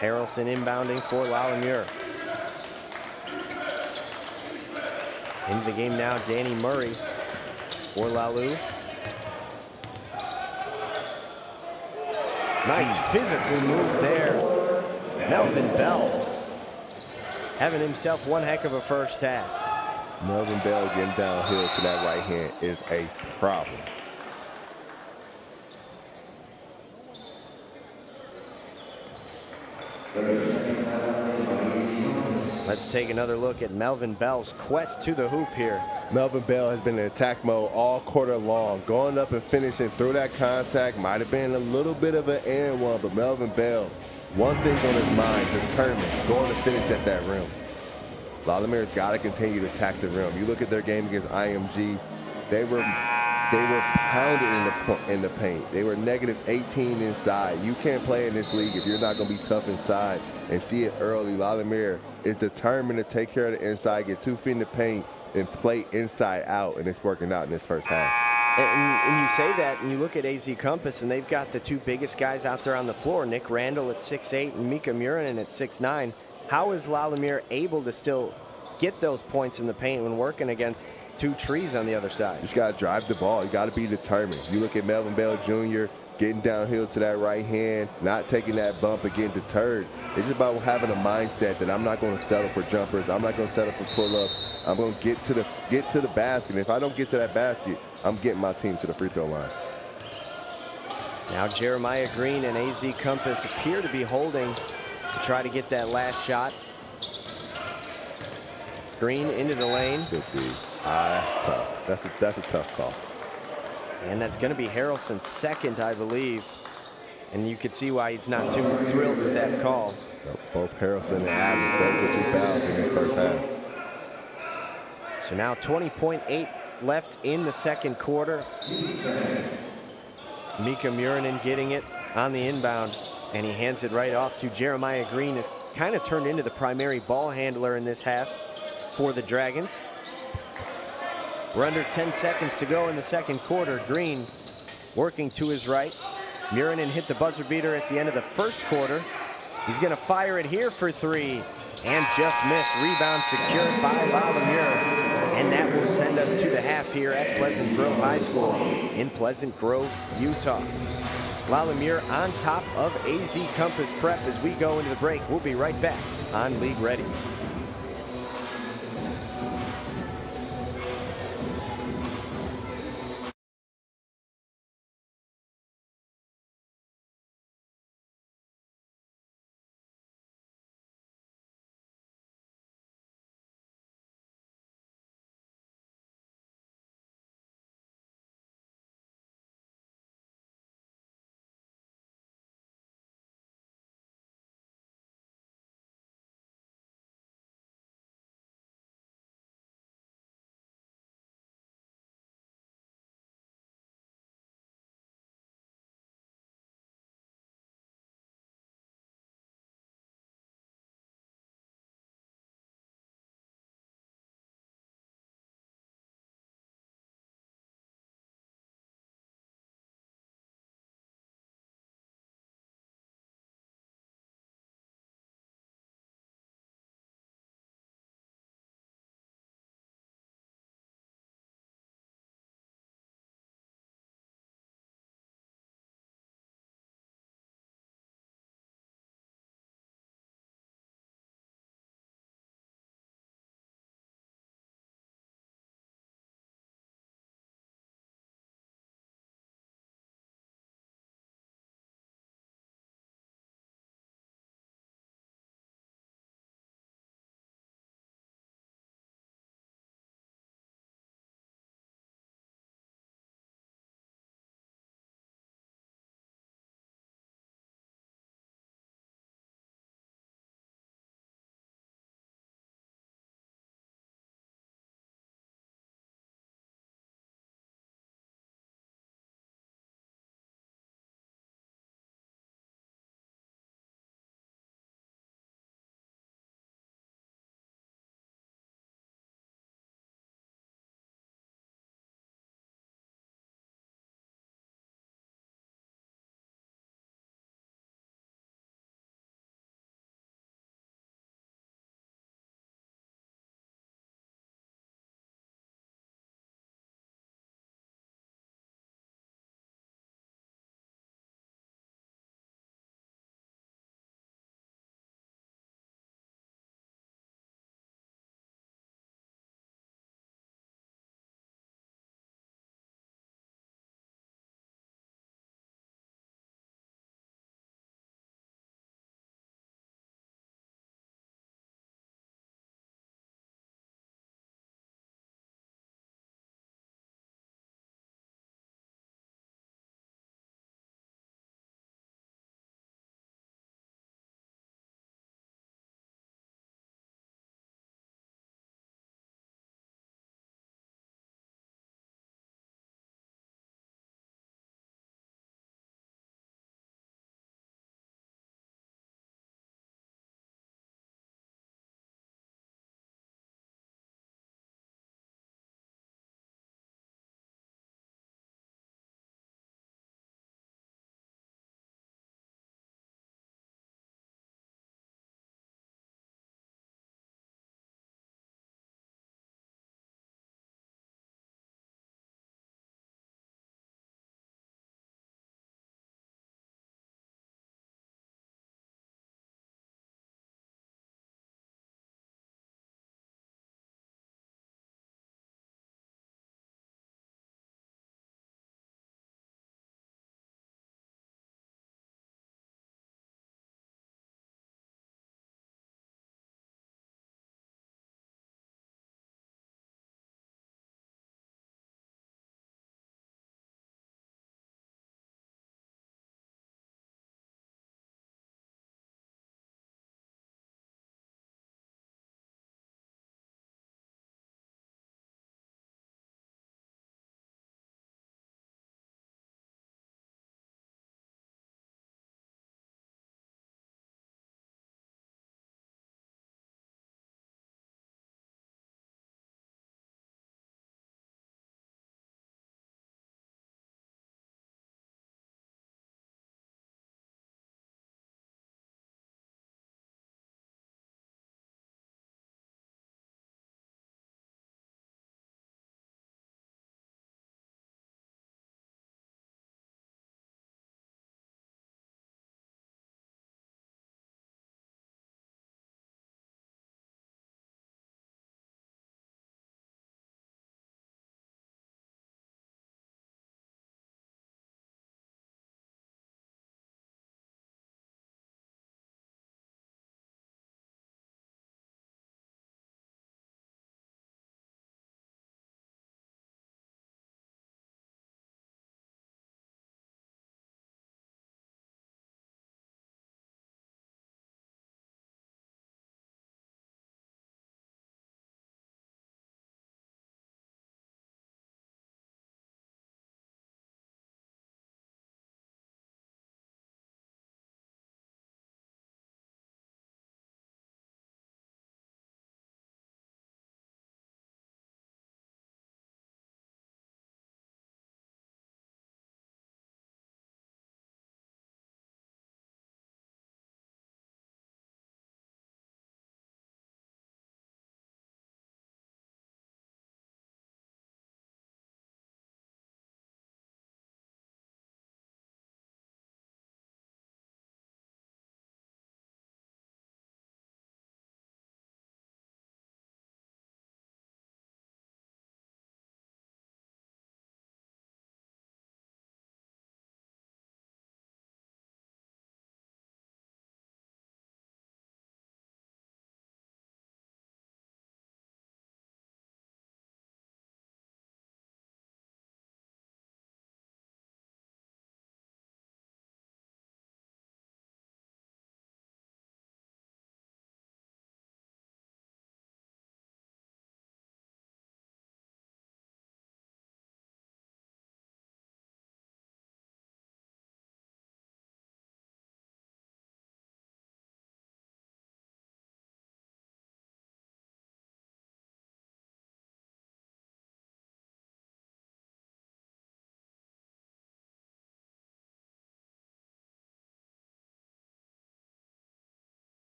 Harrelson inbounding for Lumiere. Into the game now, Danny Murray for Lalu. Nice physical move there. Melvin Bell having himself one heck of a first half. Melvin Bell getting downhill to that right hand is a problem. Let's take another look at Melvin Bell's quest to the hoop here. Melvin Bell has been in attack mode all quarter long, going up and finishing through that contact. Might have been a little bit of an and one, but Melvin Bell, one thing on his mind, determined, going to finish at that rim. La Lumiere's got to continue to attack the rim. You look at their game against IMG, they were pounded in the paint. They were -18 inside. You can't play in this league if you're not going to be tough inside and see it early. La Lumiere is determined to take care of the inside, get 2 feet in the paint, and play inside out, and it's working out in this first half. And you say that, and you look at AZ Compass, and they've got the 2 biggest guys out there on the floor, Nick Randall at 6'8", and Mika Murinen at 6'9". How is La Lumiere able to still get those points in the paint when working against 2 trees on the other side? You just got to drive the ball. You got to be determined. You look at Melvin Bell Jr. getting downhill to that right hand, not taking that bump and getting deterred. It's just about having a mindset that I'm not going to settle for jumpers. I'm not going to settle for pull-ups. I'm going to get to the basket. And if I don't get to that basket, I'm getting my team to the free throw line. Now Jeremiah Green and AZ Compass appear to be holding to try to get that last shot. Green into the lane. Good D. That's tough. That's a tough call. And that's going to be Harrelson's second, I believe. And you can see why he's not too thrilled with that call. Both Harrelson and Adams both with 2 fouls in this first half. So now 20.8 left in the second quarter. Mika Murinen getting it on the inbound, and he hands it right off to Jeremiah Green. Has kind of turned into the primary ball handler in this half for the Dragons. We're under 10 seconds to go in the second quarter. Green working to his right. Murinen hit the buzzer beater at the end of the first quarter. He's going to fire it here for 3 and just missed. Rebound secured by La Lumiere. And that will send us to the half here at Pleasant Grove High School in Pleasant Grove, Utah. La Lumiere on top of AZ Compass Prep as we go into the break. We'll be right back on League Ready.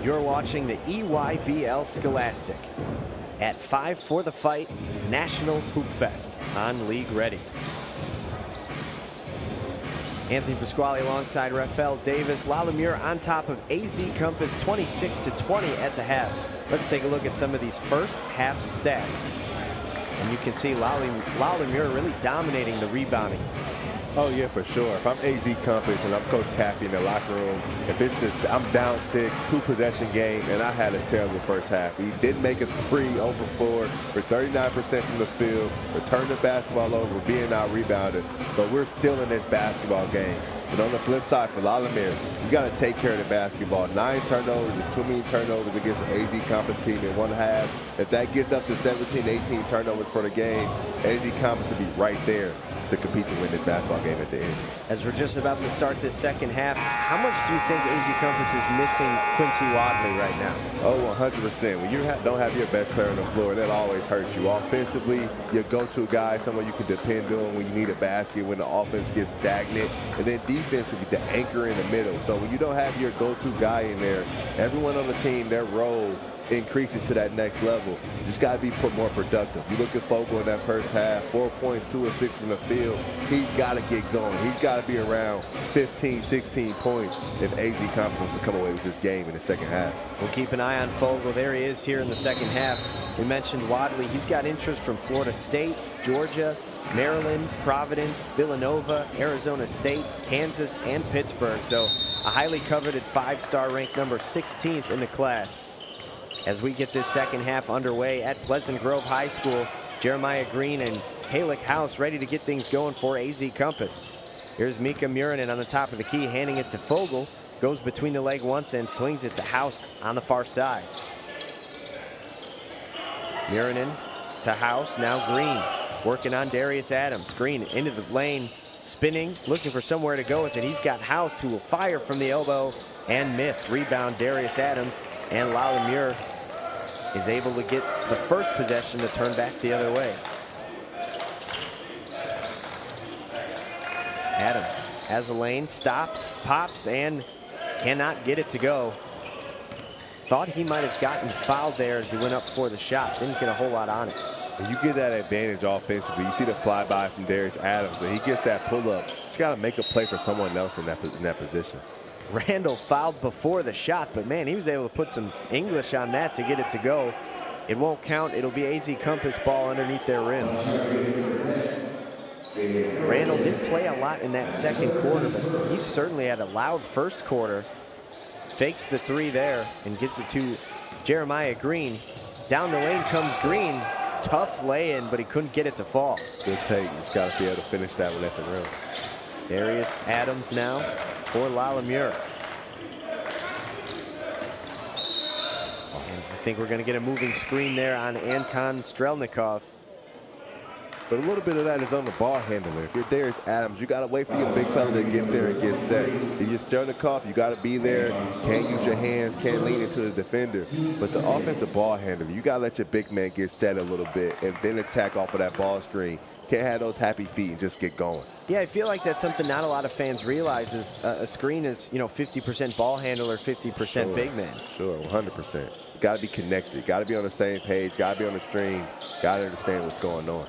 You're watching the EYBL Scholastic at 5 for the Fight National Hoopfest on League Ready. Anthony Pasquale alongside Rafael Davis. La Lumiere on top of AZ Compass 26-20 at the half. Let's take a look at some of these first half stats. And you can see La Lumiere really dominating the rebounding. Oh yeah, for sure. If I'm AZ Compass and I'm Coach Caffey in the locker room, if it's just I'm down 6, 2-possession game, and I had a terrible first half. We did make a 3 over 4 for 39% from the field. We turned the basketball over, being out rebounded, but we're still in this basketball game. But on the flip side for La Lumiere, you got to take care of the basketball. 9 turnovers is too many turnovers against an AZ Compass team in one half. If that gets up to 17, 18 turnovers for the game, AZ Compass will be right there to compete to win this basketball game at the end. As we're just about to start this second half, how much do you think AZ Compass is missing Quincy Wadley right now? Oh, 100%. When you don't have your best player on the floor, that always hurts you. Offensively, your go-to guy, someone you can depend on when you need a basket, when the offense gets stagnant. And then defensively, the anchor in the middle. So when you don't have your go-to guy in there, everyone on the team, their role increases to that next level. You just got to be more productive. You look at Fogle in that first half, 4 points, 2 assists from the field. He's got to get going. He's got to be around 15, 16 points if AZ Compass wants to come away with this game in the second half. We'll keep an eye on Fogle. There he is here in the second half. We mentioned Wadley. He's got interest from Florida State, Georgia, Maryland, Providence, Villanova, Arizona State, Kansas, and Pittsburgh. So a highly coveted 5-star ranked number 16th in the class. As we get this second half underway at Pleasant Grove High School, Jeremiah Green and Halick House ready to get things going for AZ Compass. Here's Mika Murinen on the top of the key, handing it to Fogle. Goes between the leg once and swings it to House on the far side. Murinen to House, now Green working on Darius Adams. Green into the lane, spinning, looking for somewhere to go with it. He's got House, who will fire from the elbow and miss. Rebound Darius Adams, and La Lumiere is able to get the first possession to turn back the other way. Adams has the lane, stops, pops, and cannot get it to go. Thought he might have gotten fouled there as he went up for the shot. Didn't get a whole lot on it. And you get that advantage offensively. You see the flyby from Darius Adams, and he gets that pull-up. You got to make a play for someone else in that position. Randall fouled before the shot, but man, he was able to put some English on that to get it to go. It won't count. It'll be AZ Compass ball underneath their rim. Randall did play a lot in that second quarter, but he certainly had a loud first quarter. Fakes the 3 there and gets it to Jeremiah Green. Down the lane comes Green. Tough lay-in, but he couldn't get it to fall. Good take. He's got to be able to finish that one at the rim. Darius Adams now for La Lumiere. I think we're going to get a moving screen there on Anton Strelnikov. But a little bit of that is on the ball handling. If you're Darius Adams, you got to wait for your big fella to get there and get set. If you're Strelnikov, you got to be there. Can't use your hands, can't lean into the defender. But the offensive ball handler, you got to let your big man get set a little bit and then attack off of that ball screen. Can't have those happy feet and just get going. Yeah, I feel like that's something not a lot of fans realize is a screen is, 50% ball handler, 50% big man. Sure, 100%. Got to be connected. Got to be on the same page. Got to be on the stream. Got to understand what's going on.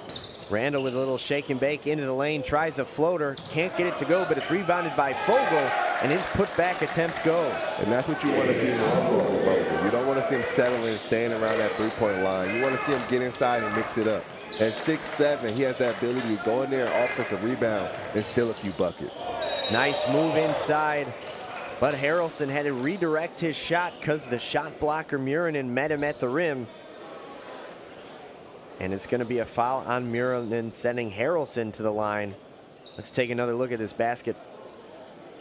Randall with a little shake and bake into the lane, tries a floater, can't get it to go, but it's rebounded by Fogle, and his putback attempt goes. And that's what you want to see more from Fogle. You don't want to see him settling, staying around that three-point line. You want to see him get inside and mix it up. At 6'7", he has that ability to go in there, offensive rebound, and steal a few buckets. Nice move inside, but Harrelson had to redirect his shot because the shot blocker Murinen met him at the rim. And it's going to be a foul on Murinen, sending Harrelson to the line. Let's take another look at this basket.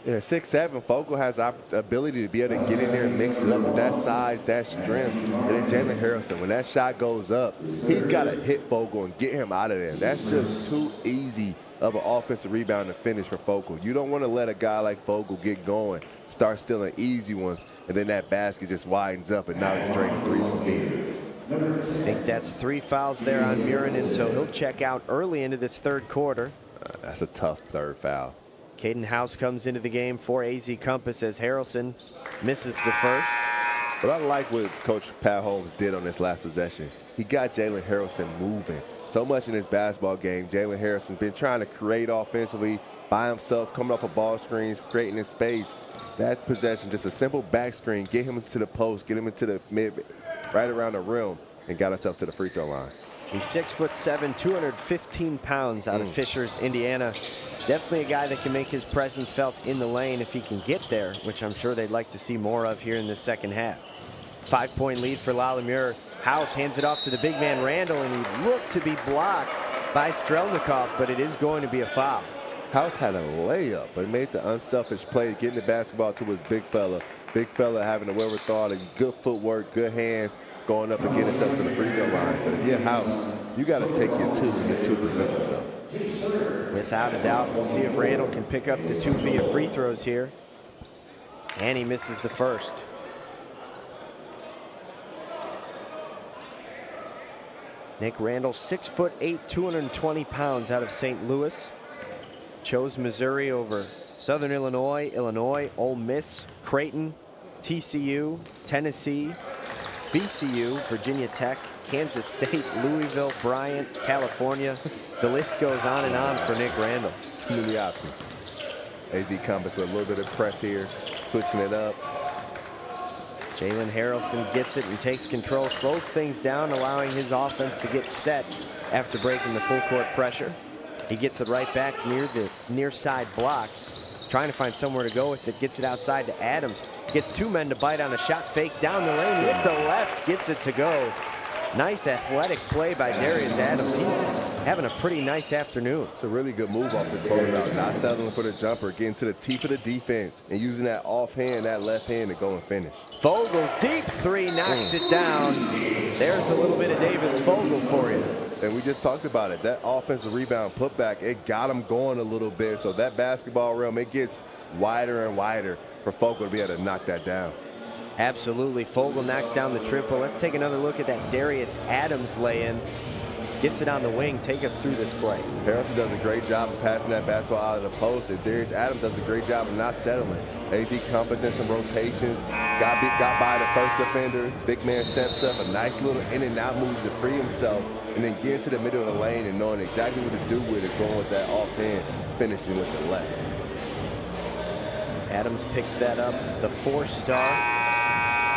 Yeah, 6'7", Fogle has the ability to be able to get in there and mix it up with that size, that strength. And then Jalen Harrelson, when that shot goes up, he's got to hit Fogle and get him out of there. That's just too easy of an offensive rebound to finish for Fogle. You don't want to let a guy like Fogle get going, start stealing easy ones, and then that basket just widens up, and now he's draining 3 from deep. I think that's 3 fouls there on Murinen, so he'll check out early into this third quarter. That's a tough third foul. Caden House comes into the game for AZ Compass as Harrelson misses the first. But I like what Coach Pat Holmes did on this last possession. He got Jalen Harrelson moving. So much in this basketball game, Jalen Harrison's been trying to create offensively by himself, coming off of ball screens, creating in space. That possession, just a simple back screen, get him into the post, get him into the mid, right around the rim, and got himself to the free throw line. He's 6'7", 215 pounds out of Fishers, Indiana. Definitely a guy that can make his presence felt in the lane if he can get there, which I'm sure they'd like to see more of here in the second half. 5-point lead for Lumiere. House hands it off to the big man Randall, and he looked to be blocked by Strelnikov, but it is going to be a foul. House had a layup, but made the unselfish play, getting the basketball to his big fella. Big fella having the wherewithal, and good footwork, good hands, going up and getting himself to the free throw line. But if you're House, you got to take your two, and your two presents itself. Without a doubt, we'll see if Randall can pick up the 2 via free throws here. And he misses the first. Nick Randall, 6'8", 220 pounds out of St. Louis. Chose Missouri over Southern Illinois, Ole Miss, Creighton, TCU, Tennessee, VCU, Virginia Tech, Kansas State, Louisville, Bryant, California. The list goes on for Nick Randall. Too many options. AZ Compass with a little bit of press here, switching it up. Jalen Harrelson gets it and takes control, slows things down, allowing his offense to get set after breaking the full court pressure. He gets it right back near the near side block, trying to find somewhere to go with it, gets it outside to Adams. Gets 2 men to bite on a shot fake down the lane with the left, gets it to go. Nice athletic play by Darius Adams. He's having a pretty nice afternoon. It's a really good move off the closeout, not settling for the jumper, getting to the teeth of the defense, and using that offhand, that left hand to go and finish. Vogel, deep 3, knocks it down. There's a little bit of Davis Vogel for you. And we just talked about it. That offensive rebound putback, it got him going a little bit. So that basketball realm, it gets wider and wider for Vogel to be able to knock that down. Absolutely. Vogel knocks down the triple. Let's take another look at that Darius Adams lay-in. Gets it on the wing. Take us through this play. Harrison does a great job of passing that basketball out of the post, and Darius Adams does a great job of not settling. AZ Compass in some rotations, got by the first defender. Big man steps up, a nice little in and out move to free himself, and then get into the middle of the lane and knowing exactly what to do with it, going with that offhand, finishing with the left. Adams picks that up, the 4-star,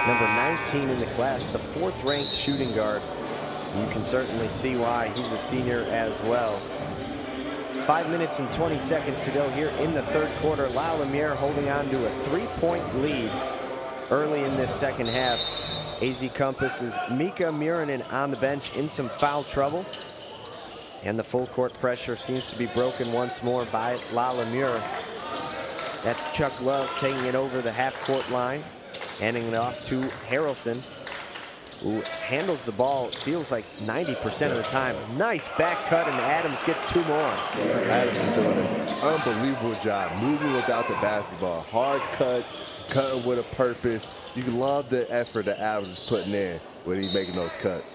number 19 in the class, the 4th-ranked shooting guard. You can certainly see why he's a senior as well. 5 minutes and 20 seconds to go here in the third quarter. Lumiere holding on to a 3-point lead early in this second half. AZ Compass is Mika Murinen on the bench in some foul trouble. And the full court pressure seems to be broken once more by Lumiere. That's Chuck Love taking it over the half-court line, handing it off to Harrelson, who handles the ball, it feels like 90% of the time. Nice back cut, and Adams gets 2 more. Adams is doing an unbelievable job moving without the basketball. Hard cuts, cutting with a purpose. You love the effort that Adams is putting in when he's making those cuts.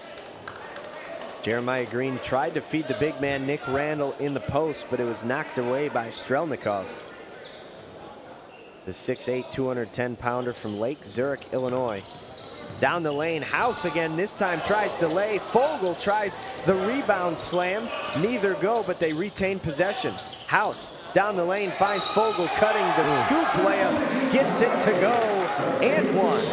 Jeremiah Green tried to feed the big man Nick Randall in the post, but it was knocked away by Strelnikov. The 6'8", 210-pounder from Lake Zurich, Illinois. Down the lane, House again, this time tries to lay. Vogel tries the rebound slam. Neither go, but they retain possession. House down the lane, finds Vogel cutting the scoop layup, gets it to go, and 1.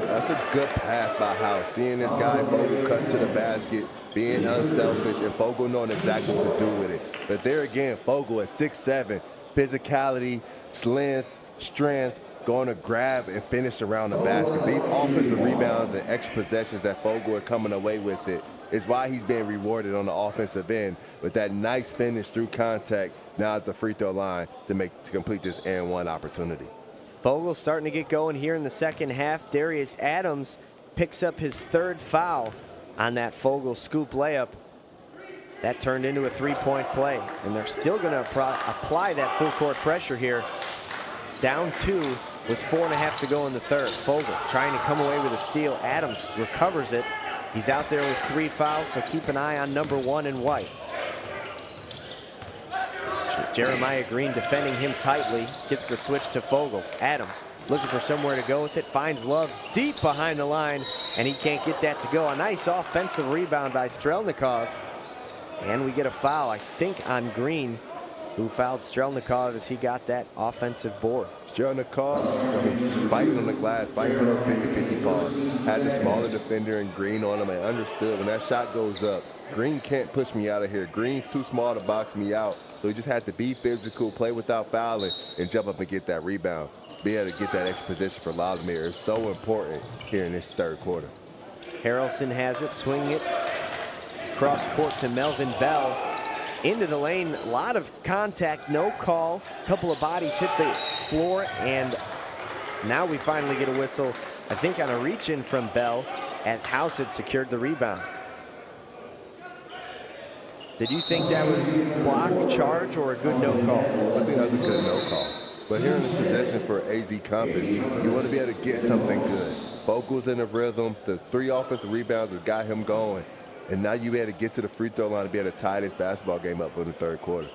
That's a good pass by House. Seeing this guy, Vogel, cut to the basket, being unselfish, and Vogel knowing exactly what to do with it. But there again, Vogel at 6'7", physicality, strength, going to grab and finish around the basket. These offensive rebounds and extra possessions that Vogel are coming away with it is why he's being rewarded on the offensive end with that nice finish through contact now at the free throw line to complete this and 1 opportunity. Vogel starting to get going here in the second half. Darius Adams picks up his 3rd foul on that Vogel scoop layup. That turned into a 3-point play, and they're still going to apply that full court pressure here. Down 2 with 4.5 to go in the third. Vogel trying to come away with a steal. Adams recovers it. He's out there with 3 fouls, so keep an eye on number 1 in white. Jeremiah Green defending him tightly. Gets the switch to Vogel. Adams looking for somewhere to go with it. Finds Love deep behind the line, and he can't get that to go. A nice offensive rebound by Strelnikov. And we get a foul, I think, on Green, who fouled Strelnikov as he got that offensive board. Strelnikov, fighting on the glass, fighting for those 50-50 balls. Had the smaller defender and Green on him and understood when that shot goes up, Green can't push me out of here. Green's too small to box me out. So he just had to be physical, play without fouling, and jump up and get that rebound. Be able to get that extra position for Lumiere is so important here in this third quarter. Harrelson has it, swinging it cross court to Melvin Bell. Into the lane, a lot of contact, no call. A couple of bodies hit the floor, and now we finally get a whistle, I think on a reach-in from Bell, as House had secured the rebound. Did you think that was block, charge, or a good no call? I think that was a good no call. But here in this possession for AZ Compass, you want to be able to get something good. Vogel's in the rhythm. The 3 offensive rebounds have got him going. And now you be able to get to the free throw line to be able to tie this basketball game up for the third quarter.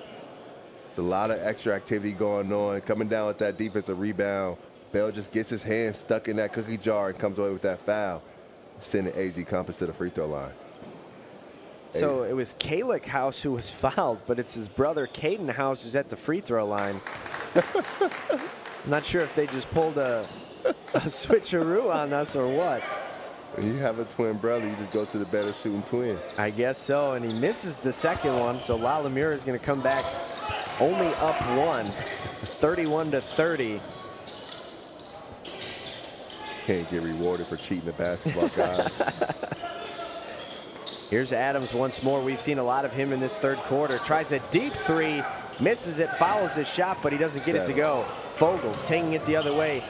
It's a lot of extra activity going on. Coming down with that defensive rebound. Bell just gets his hand stuck in that cookie jar and comes away with that foul. Sending AZ Compass to the free throw line. So it was Kalick House who was fouled, but it's his brother Caden House who's at the free throw line. I'm not sure if they just pulled a switcheroo on us or what. When you have a twin brother, you just go to the better shooting twin. I guess so, and he misses the second one, so Lumiere is going to come back only up 1, 31-30. Can't get rewarded for cheating the basketball, guys. Here's Adams once more. We've seen a lot of him in this third quarter. Tries a deep 3, misses it, fouls his shot, but he doesn't get it to go. Vogel taking it the other way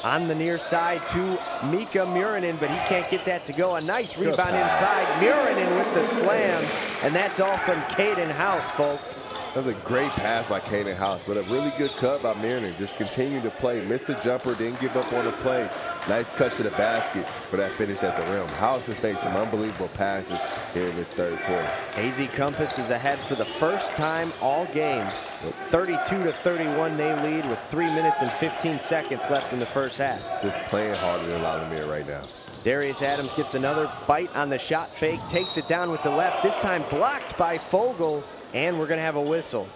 on the near side to Mika Murinen, but he can't get that to go. A nice rebound inside. Murinen with the slam, and that's all from Caden House, folks. That was a great pass by Caden House, but a really good cut by Murinen. Just continued to play. Missed the jumper, didn't give up on the play. Nice cut to the basket for that finish at the rim. House has made some unbelievable passes here in this third quarter. AZ Compass is ahead for the first time all game. 32-31 they lead with 3 minutes and 15 seconds left in the first half. Just playing harder than Lumiere right now. Darius Adams gets another bite on the shot fake, takes it down with the left, this time blocked by Vogel, and we're going to have a whistle.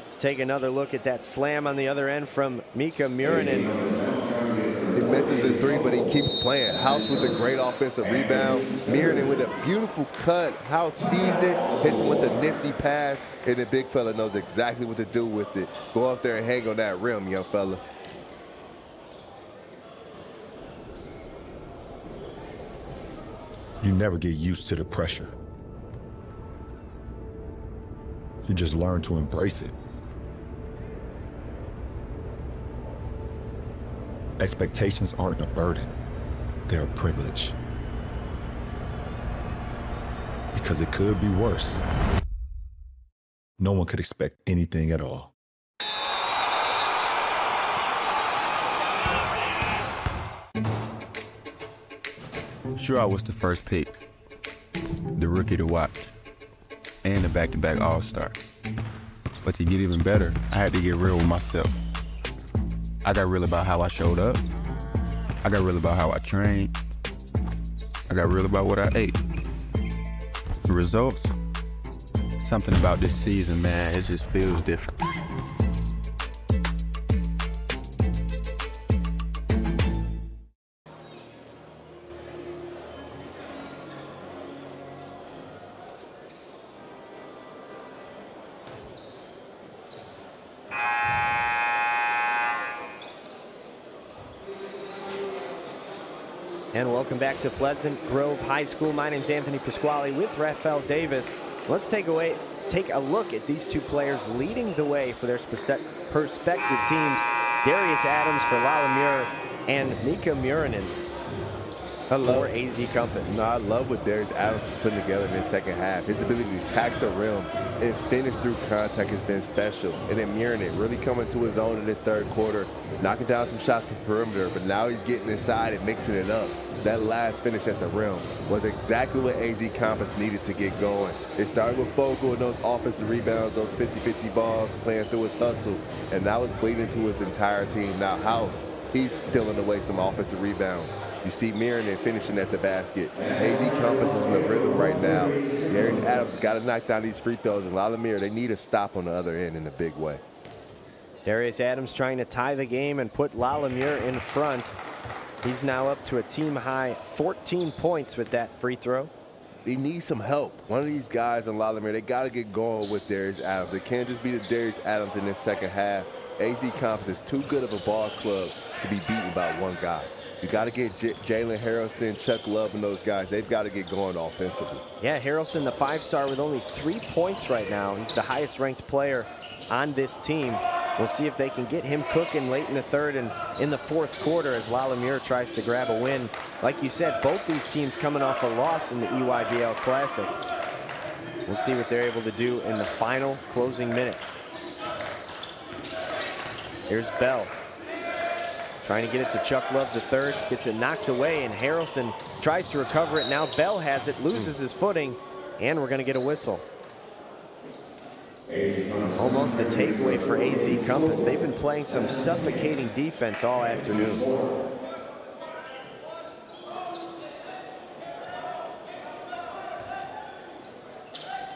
Let's take another look at that slam on the other end from Mika Murinen. He misses the 3, but he keeps playing. House with a great offensive rebound. Murinen with a beautiful cut. House sees it, hits him with a nifty pass, and the big fella knows exactly what to do with it. Go up there and hang on that rim, young fella. You never get used to the pressure. You just learn to embrace it. Expectations aren't a burden, they're a privilege. Because it could be worse. No one could expect anything at all. Sure, I was the first pick, the rookie to watch, and the back-to-back All-Star. But to get even better, I had to get real with myself. I got real about how I showed up. I got real about how I trained. I got real about what I ate. The results, something about this season, man, it just feels different. And welcome back to Pleasant Grove High School. My name's Anthony Pasquale with Rafael Davis. Let's take a look at these two players leading the way for their prospective teams. Darius Adams for Lumiere and Mika Murinen for AZ Compass. No, I love what Darius Adams is putting together in this second half. His ability to attack the rim and finish through contact has been special. And then Murinen really coming to his own in this third quarter, knocking down some shots from perimeter, but now he's getting inside and mixing it up. that last finish at the rim was exactly what AZ Campus needed to get going. It started with Fogle and those offensive rebounds, those 50-50 balls, playing through his hustle, and that was bleeding to his entire team. Now House, he's stealing away some offensive rebounds. You see Mirren finishing at the basket. AZ Campus is in the rhythm right now. Darius Adams got to knock down these free throws, and Lumiere, they need a stop on the other end in a big way. Darius Adams trying to tie the game and put Lumiere in front. He's now up to a team-high 14 points with that free throw. They need some help. One of these guys in Lumiere, they got to get going with Darius Adams. It can't just be the Darius Adams in this second half. AZ Campus is too good of a ball club to be beaten by one guy. You got to get Jalen Harrelson, Chuck Love, and those guys. They've got to get going offensively. Yeah, Harrelson, the 5-star with only 3 points right now. He's the highest-ranked player on this team. We'll see if they can get him cooking late in the third and in the fourth quarter as Lumiere tries to grab a win. Like you said, both these teams coming off a loss in the EYBL Classic. We'll see what they're able to do in the final closing minutes. Here's Bell. Trying to get it to Chuck Love the third, gets it knocked away, and Harrelson tries to recover it. Now Bell has it, loses his footing, and we're going to get a whistle. Almost a takeaway for AZ Campus. They've been playing some suffocating defense all afternoon.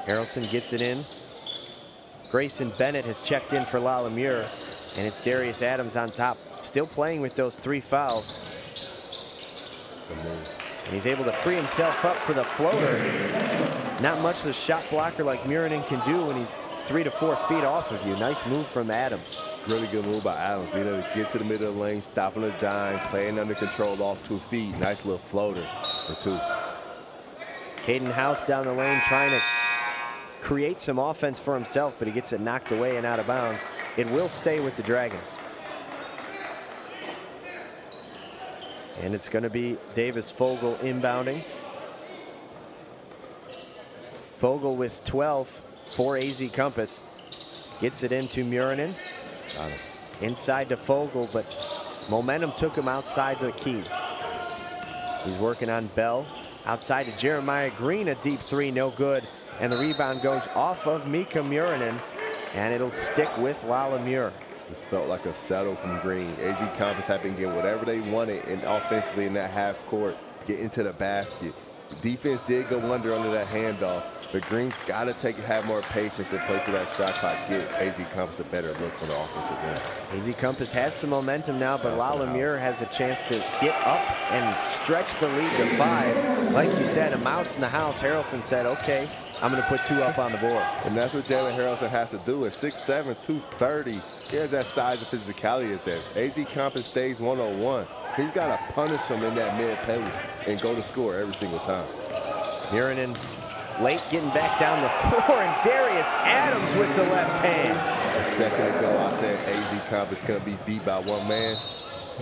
Harrelson gets it in. Grayson Bennett has checked in for Lumiere, and it's Darius Adams on top, still playing with those 3 fouls. And he's able to free himself up for the floater. Not much of a shot blocker like Muranen can do when he's 3 to 4 feet off of you. Nice move from Adams. Really good move by Adams, being able to get to the middle of the lane, stopping a dime, playing under control off 2 feet. Nice little floater for 2. Caden House down the lane trying to create some offense for himself, but he gets it knocked away and out of bounds. It will stay with the Dragons. And it's going to be Davis Fogle inbounding. Fogle with 12 for AZ Campus. Gets it into Muranen. Inside to Fogle, but momentum took him outside the key. He's working on Bell. Outside to Jeremiah Green, a deep 3, no good. And the rebound goes off of Mika Muranen, and it'll stick with Lumiere. This felt like a settle from Green. AZ Campus had been getting whatever they wanted and offensively in that half court, get into the basket. The defense did go under that handoff, but Green's got to have more patience and play through that shot clock, get AZ Campus a better look on the offensive end. AZ Campus had some momentum now, but Lumiere has a chance to get up and stretch the lead to 5. Like you said, a mouse in the house. Harrelson said, okay, I'm going to put 2 up on the board. And that's what Jalen Harrelson has to do. At 6'7", 230, he has that size and physicality at that. AZ Campus stays one-on-one. He's got to punish him in that mid-post and go to score every single time. Muranen late getting back down the floor, and Darius Adams with the left hand. A second ago, I said AZ Campus couldn't be beat by one man.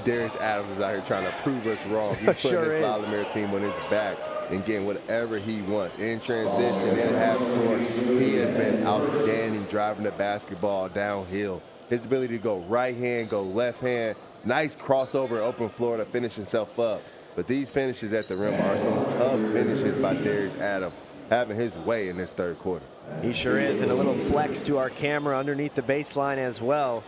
Darius Adams is out here trying to prove us wrong. He's putting Sure this is. Lumiere team on his back and getting whatever he wants. In transition, in half court, he has been outstanding driving the basketball downhill. His ability to go right hand, go left hand, nice crossover, open floor to finish himself up. But these finishes at the rim are some tough finishes by Darius Adams, having his way in this third quarter. He sure is, and a little flex to our camera underneath the baseline as well.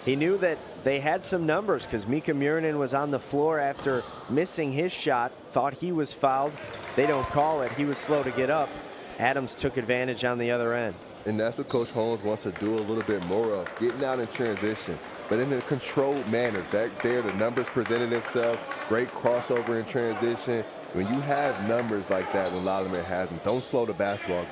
He knew that they had some numbers because Mika Muranen was on the floor after missing his shot, thought he was fouled. They don't call it. He was slow to get up. Adams took advantage on the other end. And that's what Coach Holmes wants to do a little bit more of, getting out in transition, but in a controlled manner. Back there, the numbers presented themselves, great crossover in transition. When you have numbers like that, when Lumiere has them, don't slow the basketball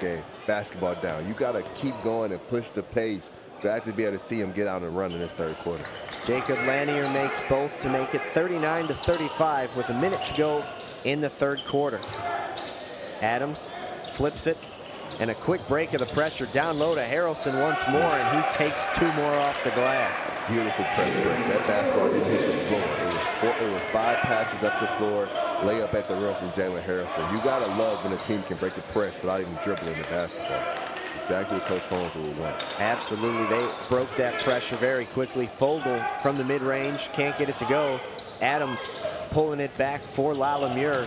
down. You got to keep going and push the pace to actually be able to see him get out and run in this third quarter. Jacob Lanier makes both to make it 39-35 with a minute to go in the third quarter. Adams flips it, and a quick break of the pressure down low to Harrelson once more, and he takes 2 more off the glass. Beautiful press break. That basketball didn't hit the floor. It was 5 passes up the floor, layup at the rim from Jalen Harrelson. You gotta love when a team can break the press without even dribbling the basketball. Exactly what Coach Holmes would want. Absolutely, they broke that pressure very quickly. Fogle from the mid-range, can't get it to go. Adams pulling it back for Lumiere.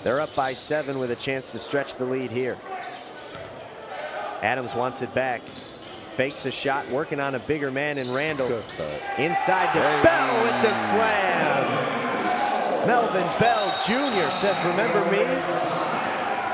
They're up by 7 with a chance to stretch the lead here. Adams wants it back. Fakes a shot, working on a bigger man in Randall. Inside to Bell with the slam. Melvin Bell Jr. says, "Remember me?"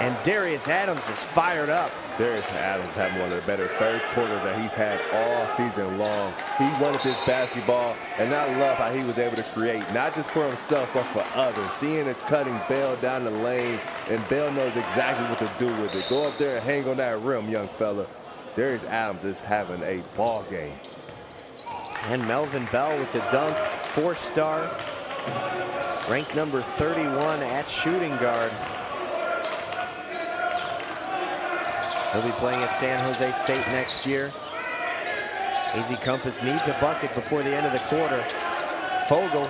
And Darius Adams is fired up. Darius Adams having one of the better third quarters that he's had all season long. He wanted this basketball, and I love how he was able to create, not just for himself, but for others. Seeing it cutting Bell down the lane, and Bell knows exactly what to do with it. Go up there and hang on that rim, young fella. Darius Adams is having a ball game. And Melvin Bell with the dunk, 4-star, ranked number 31 at shooting guard. He'll be playing at San Jose State next year. AZ Compass needs a bucket before the end of the quarter. Fogel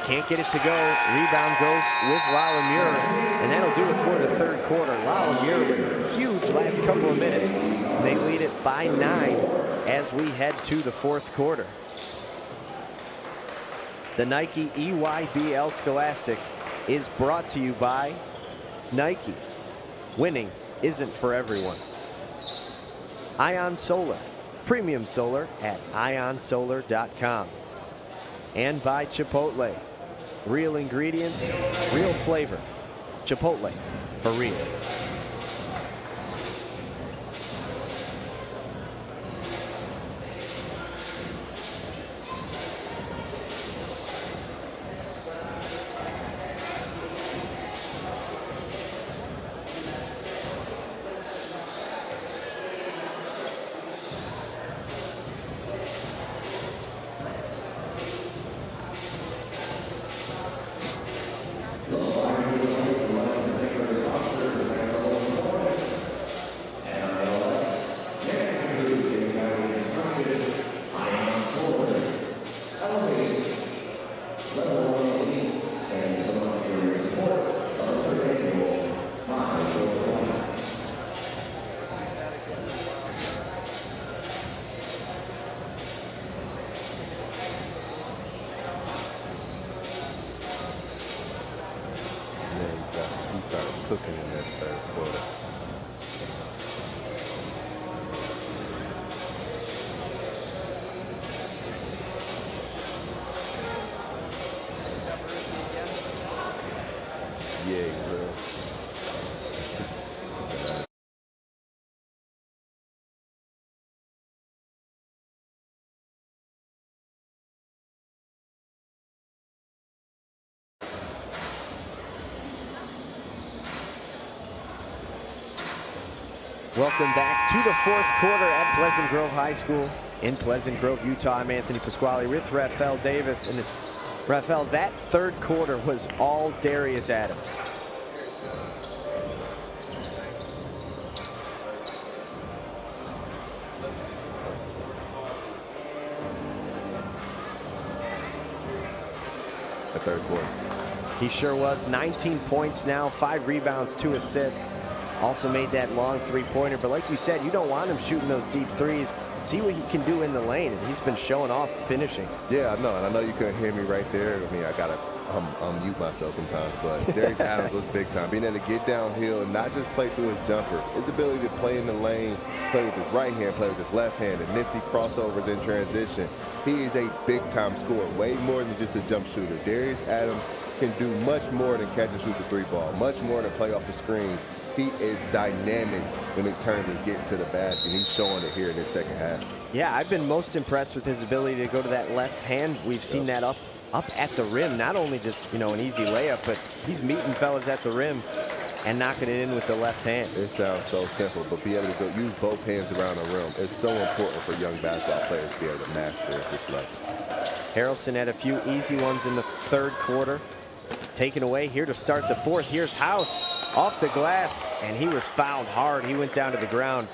can't get it to go. Rebound goes with Lumiere, and that'll do it for the third quarter. Lumiere with a huge last couple of minutes. And they lead it by 9 as we head to the fourth quarter. The Nike EYBL Scholastic is brought to you by Nike. Winning isn't for everyone. Ion Solar, premium solar at ionsolar.com. And by Chipotle, real ingredients, real flavor. Chipotle, for real. Cooking in that third quarter. Yeah, bro. Welcome back to the fourth quarter at Pleasant Grove High School in Pleasant Grove, Utah. I'm Anthony Pasquale with Rafael Davis. And Rafael, that third quarter was all Darius Adams. The third quarter. He sure was. 19 points now, 5 rebounds, 2 assists. Also made that long three-pointer, but like you said, you don't want him shooting those deep threes. See what he can do in the lane, and he's been showing off finishing. Yeah, I know, and I know you couldn't hear me right there. I mean, I gotta mute myself sometimes, but Darius Adams was big time. Being able to get downhill and not just play through his jumper, his ability to play in the lane, play with his right hand, play with his left hand, and nifty crossovers in transition. He is a big-time scorer, way more than just a jump shooter. Darius Adams can do much more than catch and shoot the three ball, much more than play off the screens. He is dynamic when it turns to getting to the basket. He's showing it here in this second half. Yeah, I've been most impressed with his ability to go to that left hand. We've seen that up at the rim, not only just, you know, an easy layup, but he's meeting fellas at the rim and knocking it in with the left hand. It sounds so simple, but be able to use both hands around the rim. It's so important for young basketball players to be able to master at this level. Harrelson had a few easy ones in the third quarter. Taken away here to start the fourth. Here's House off the glass, and he was fouled hard. He went down to the ground,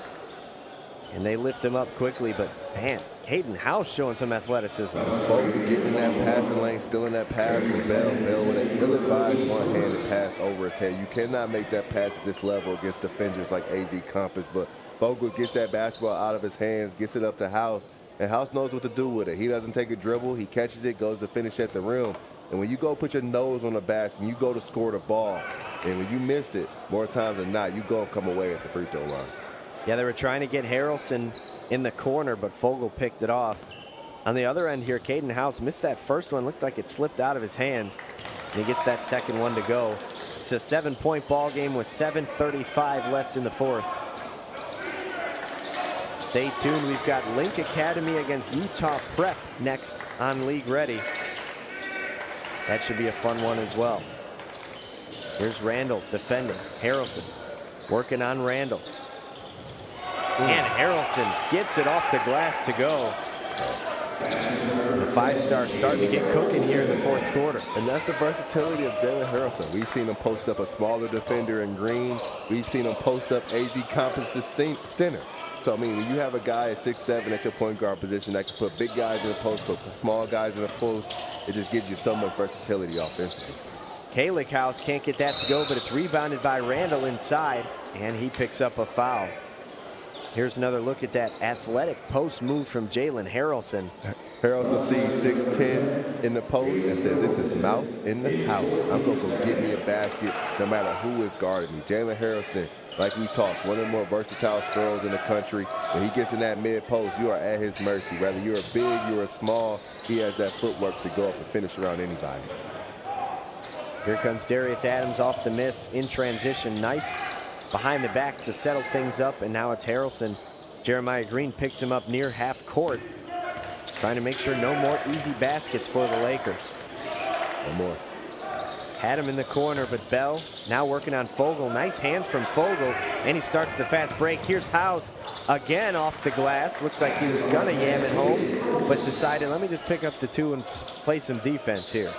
and they lift him up quickly. But man, Hayden House showing some athleticism. Fogel getting in that passing lane, still in that pass with Bell. Bell with a ill-advised one-handed pass over his head. You cannot make that pass at this level against defenders like AZ Compass, but Fogel gets that basketball out of his hands, gets it up to House, and House knows what to do with it. He doesn't take a dribble. He catches it, goes to finish at the rim. And when you go put your nose on the basket and you go to score the ball, and when you miss it, more times than not, you go and come away at the free throw line. Yeah, they were trying to get Harrelson in the corner, but Fogel picked it off. On the other end here, Caden House missed that first one. Looked like it slipped out of his hands. And he gets that second one to go. It's a 7-point ball game with 7:35 left in the fourth. Stay tuned. We've got Link Academy against Utah Prep next on League Ready. That should be a fun one as well. Here's Randall defending. Harrelson working on Randall. And Harrelson gets it off the glass to go. The 5-star starting to get cooking here in the fourth quarter. And that's the versatility of Jalen Harrelson. We've seen him post up a smaller defender in green. We've seen him post up AZ Compass's center. So, I mean, when you have a guy at 6'7" at your point guard position that can put big guys in the post, put small guys in the post, it just gives you so much versatility offensively. Kalick House can't get that to go, but it's rebounded by Randall inside, and he picks up a foul. Here's another look at that athletic post move from Jalen Harrelson. Harrelson sees 6'10" in the post and said, this is mouse in the house. I'm going to go get me a basket no matter who is guarding me. Jalen Harrelson, like we talked, one of the more versatile scorers in the country. When he gets in that mid post, you are at his mercy. Whether you're a big, you're a small, he has that footwork to go up and finish around anybody. Here comes Darius Adams off the miss in transition. Nice behind the back to settle things up, and now it's Harrelson. Jeremiah Green picks him up near half court, trying to make sure no more easy baskets for the Lakers. No more. Had him in the corner, but Bell now working on Fogel. Nice hands from Fogel, and he starts the fast break. Here's House again off the glass. Looked like he was gonna yam it home, but decided, let me just pick up the two and play some defense here.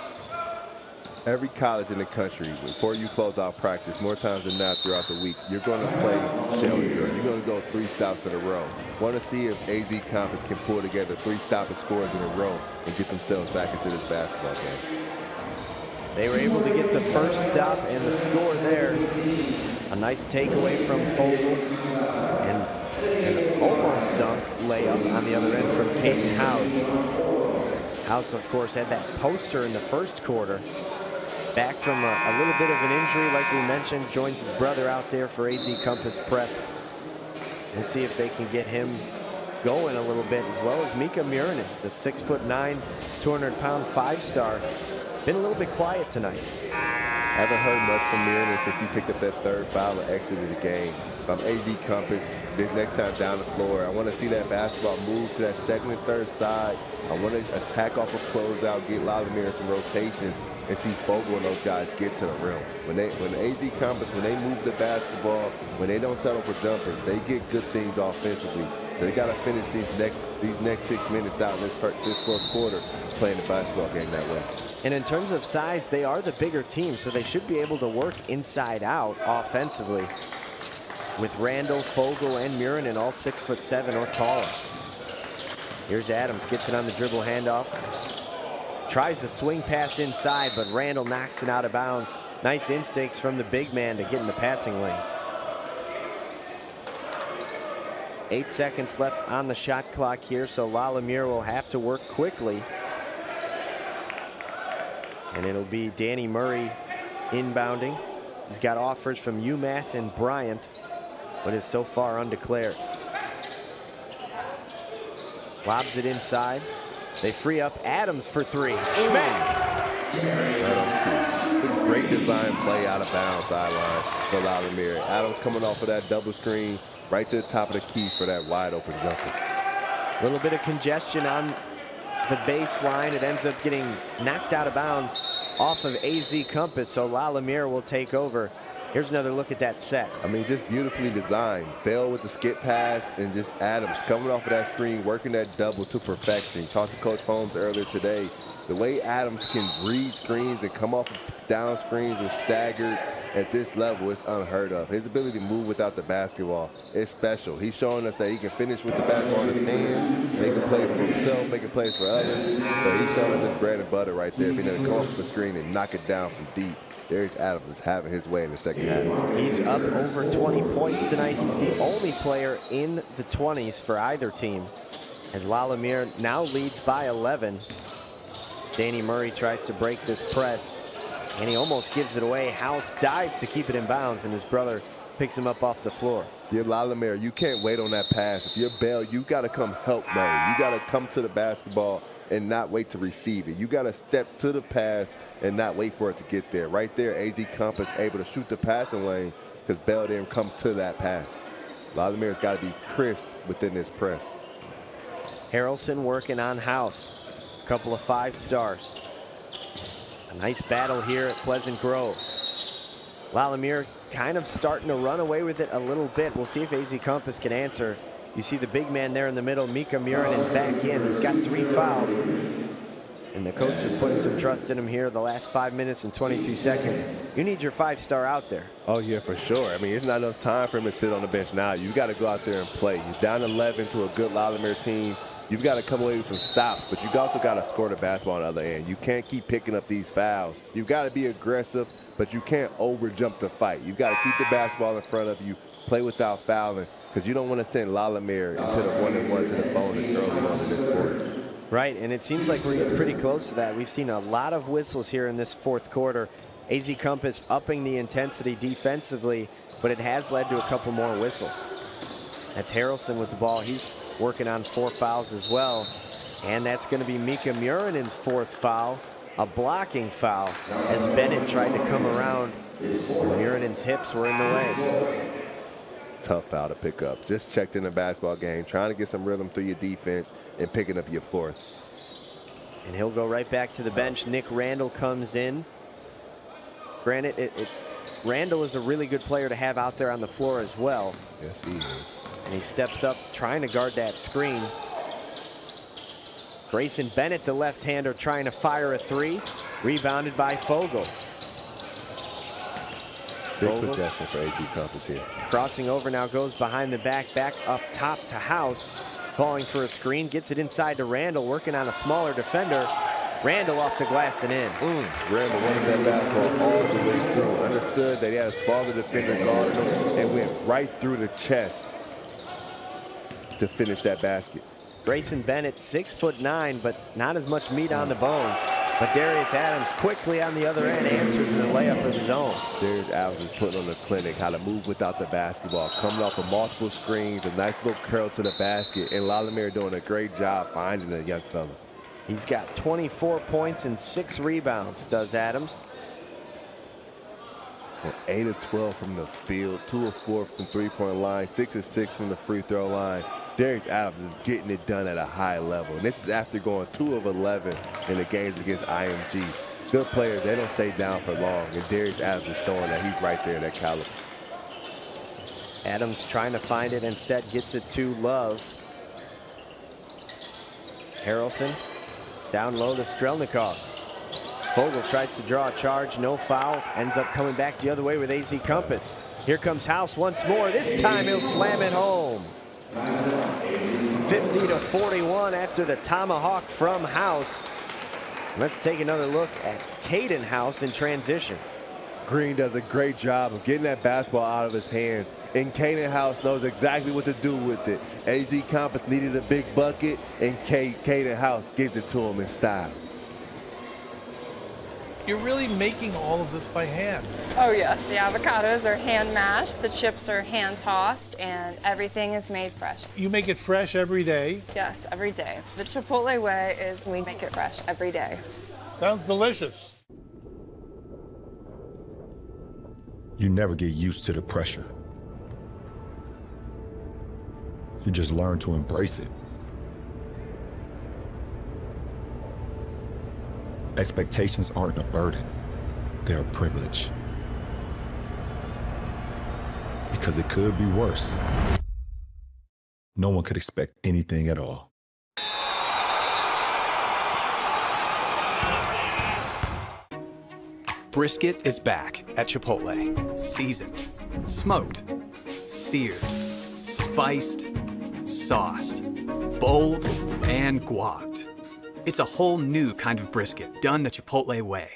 Every college in the country, before you close out practice, more times than not throughout the week, you're going to play shell drill. You're going to go 3 stops in a row. Want to see if AZ Compass can pull together 3 stopping scores in a row and get themselves back into this basketball game. They were able to get the first stop and the score there. A nice takeaway from Fogel and an almost dunk layup on the other end from Caden House. House, of course, had that poster in the first quarter. Back from a little bit of an injury, like we mentioned, joins his brother out there for AZ Compass Prep. We'll see if they can get him going a little bit, as well as Mika Murinen, the 6'9", 200-pound 5-star. Been a little bit quiet tonight. Haven't heard much from Murinen since he picked up that 3rd foul and exited the game. If I'm AZ Compass, this next time down the floor, I want to see that basketball move to that 2nd and 3rd side. I want to attack off a closeout, get Lumiere some rotations, and see Fogel and those guys get to the rim. When AZ Compass, when they move the basketball, when they don't settle for jumpers, they get good things offensively. So they got to finish these next 6 minutes out in this fourth quarter playing the basketball game that way. And in terms of size, they are the bigger team, so they should be able to work inside out offensively with Randall, Fogel, and Murinen all 6'7" or taller. Here's Adams, gets it on the dribble handoff. Tries the swing pass inside, but Randall knocks it out of bounds. Nice instincts from the big man to get in the passing lane. 8 seconds left on the shot clock here, so Lumiere will have to work quickly. And it'll be Danny Murray inbounding. He's got offers from UMass and Bryant, but is so far undeclared. Lobs it inside. They free up Adams for 3. Smack! Great design play out of bounds sideline for Lumiere. Adams coming off of that double screen right to the top of the key for that wide open jumper. A little bit of congestion on the baseline. It ends up getting knocked out of bounds off of AZ Compass, so Lumiere will take over. Here's another look at that set. I mean, just beautifully designed. Bell with the skip pass, and just Adams coming off of that screen, working that double to perfection. Talked to Coach Holmes earlier today. The way Adams can read screens and come off of down screens and staggered at this level is unheard of. His ability to move without the basketball is special. He's showing us that he can finish with the basketball in his hands, making plays for himself, making plays for others. But he's showing us his bread and butter right there, being able to come off the screen and knock it down from deep. Darius Adams is having his way in the second half. He's up over 20 points tonight. He's the only player in the 20s for either team. And Lumiere now leads by 11. Danny Murray tries to break this press, and he almost gives it away. House dives to keep it in bounds, and his brother picks him up off the floor. You're Lumiere, you can't wait on that pass. If you're Bell, you got to come help Murray. You got to come to the basketball and not wait to receive it. You got to step to the pass and not wait for it to get there. Right there, AZ Compass able to shoot the passing lane because Bell didn't come to that pass. Lumiere's got to be crisp within this press. Harrelson working on House. A couple of 5 stars. A nice battle here at Pleasant Grove. Lumiere kind of starting to run away with it a little bit. We'll see if AZ Compass can answer. You see the big man there in the middle, Mika Murinen, back in. He's got 3 fouls. And the coach is putting some trust in him here the last 5 minutes and 22 seconds. You need your 5-star out there. Oh, yeah, for sure. I mean, it's not enough time for him to sit on the bench now. You got to go out there and play. You're down 11 to a good Lumiere team. You've got to come away with some stops, but you've also got to score the basketball on the other end. You can't keep picking up these fouls. You've got to be aggressive, but you can't over-jump the fight. You've got to keep the basketball in front of you, play without fouling, because you don't want to send Lumiere into the 1-and-1 to the bonus early on in this quarter. Right, and it seems like we're getting pretty close to that. We've seen a lot of whistles here in this 4th quarter. AZ Compass upping the intensity defensively, but it has led to a couple more whistles. That's Harrelson with the ball. He's working on 4 fouls as well. And that's going to be Mika Murinen's 4th foul, a blocking foul, as Bennett tried to come around. Murinen's hips were in the way. Tough foul to pick up. Just checked in the basketball game, trying to get some rhythm through your defense and picking up your 4th. And he'll go right back to the bench. Nick Randall comes in. Granted, Randall is a really good player to have out there on the floor as well. Yes, he is. And he steps up trying to guard that screen. Grayson Bennett, the left-hander, trying to fire a 3. Rebounded by Fogel. Big possession for AZ Compass here. Crossing over now, goes behind the back up top to House. Calling for a screen, gets it inside to Randall, working on a smaller defender. Randall off the glass and in. Randall wanted that basketball all the way through. Understood that he had a smaller defender guarding him and went right through the chest to finish that basket. Grayson Bennett, 6'9", but not as much meat on the bones. But Darius Adams quickly on the other end answers the layup of his own. Darius Adams is putting on the clinic how to move without the basketball, coming off of multiple screens, a nice little curl to the basket, and Lumiere doing a great job finding the young fella. He's got 24 points and 6 rebounds, does Adams. And 8 of 12 from the field, 2 of 4 from the 3-point line, 6 of 6 from the free throw line. Darius Adams is getting it done at a high level. And this is after going 2 of 11 in the games against IMG. Good players, they don't stay down for long. And Darius Adams is showing that he's right there in that caliber. Adams trying to find it, instead gets it to Love. Harrelson down low to Strelnikov. Vogel tries to draw a charge, no foul, ends up coming back the other way with AZ Compass. Here comes House once more. This time he'll slam it home. 50-41 after the tomahawk from House. Let's take another look at Caden House in transition. Green does a great job of getting that basketball out of his hands, and Caden House knows exactly what to do with it. AZ Compass needed a big bucket, and Caden House gives it to him in style. You're really making all of this by hand. Oh yeah, the avocados are hand mashed, the chips are hand tossed, and everything is made fresh. You make it fresh every day. Yes, every day. The Chipotle way is we make it fresh every day. Sounds delicious. You never get used to the pressure. You just learn to embrace it. Expectations aren't a burden, they're a privilege. Because it could be worse. No one could expect anything at all. Brisket is back at Chipotle. Seasoned, smoked, seared, spiced, sauced, bold, and guacced. It's a whole new kind of brisket done the Chipotle way.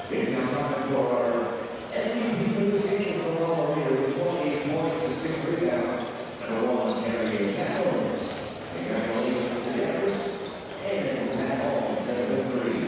It's now time for our MVP for this game from all leader with 28 points and 6 rebounds. Number 1, Terry Sackles. Congratulations to the Everest and Matt Holmes as the 3.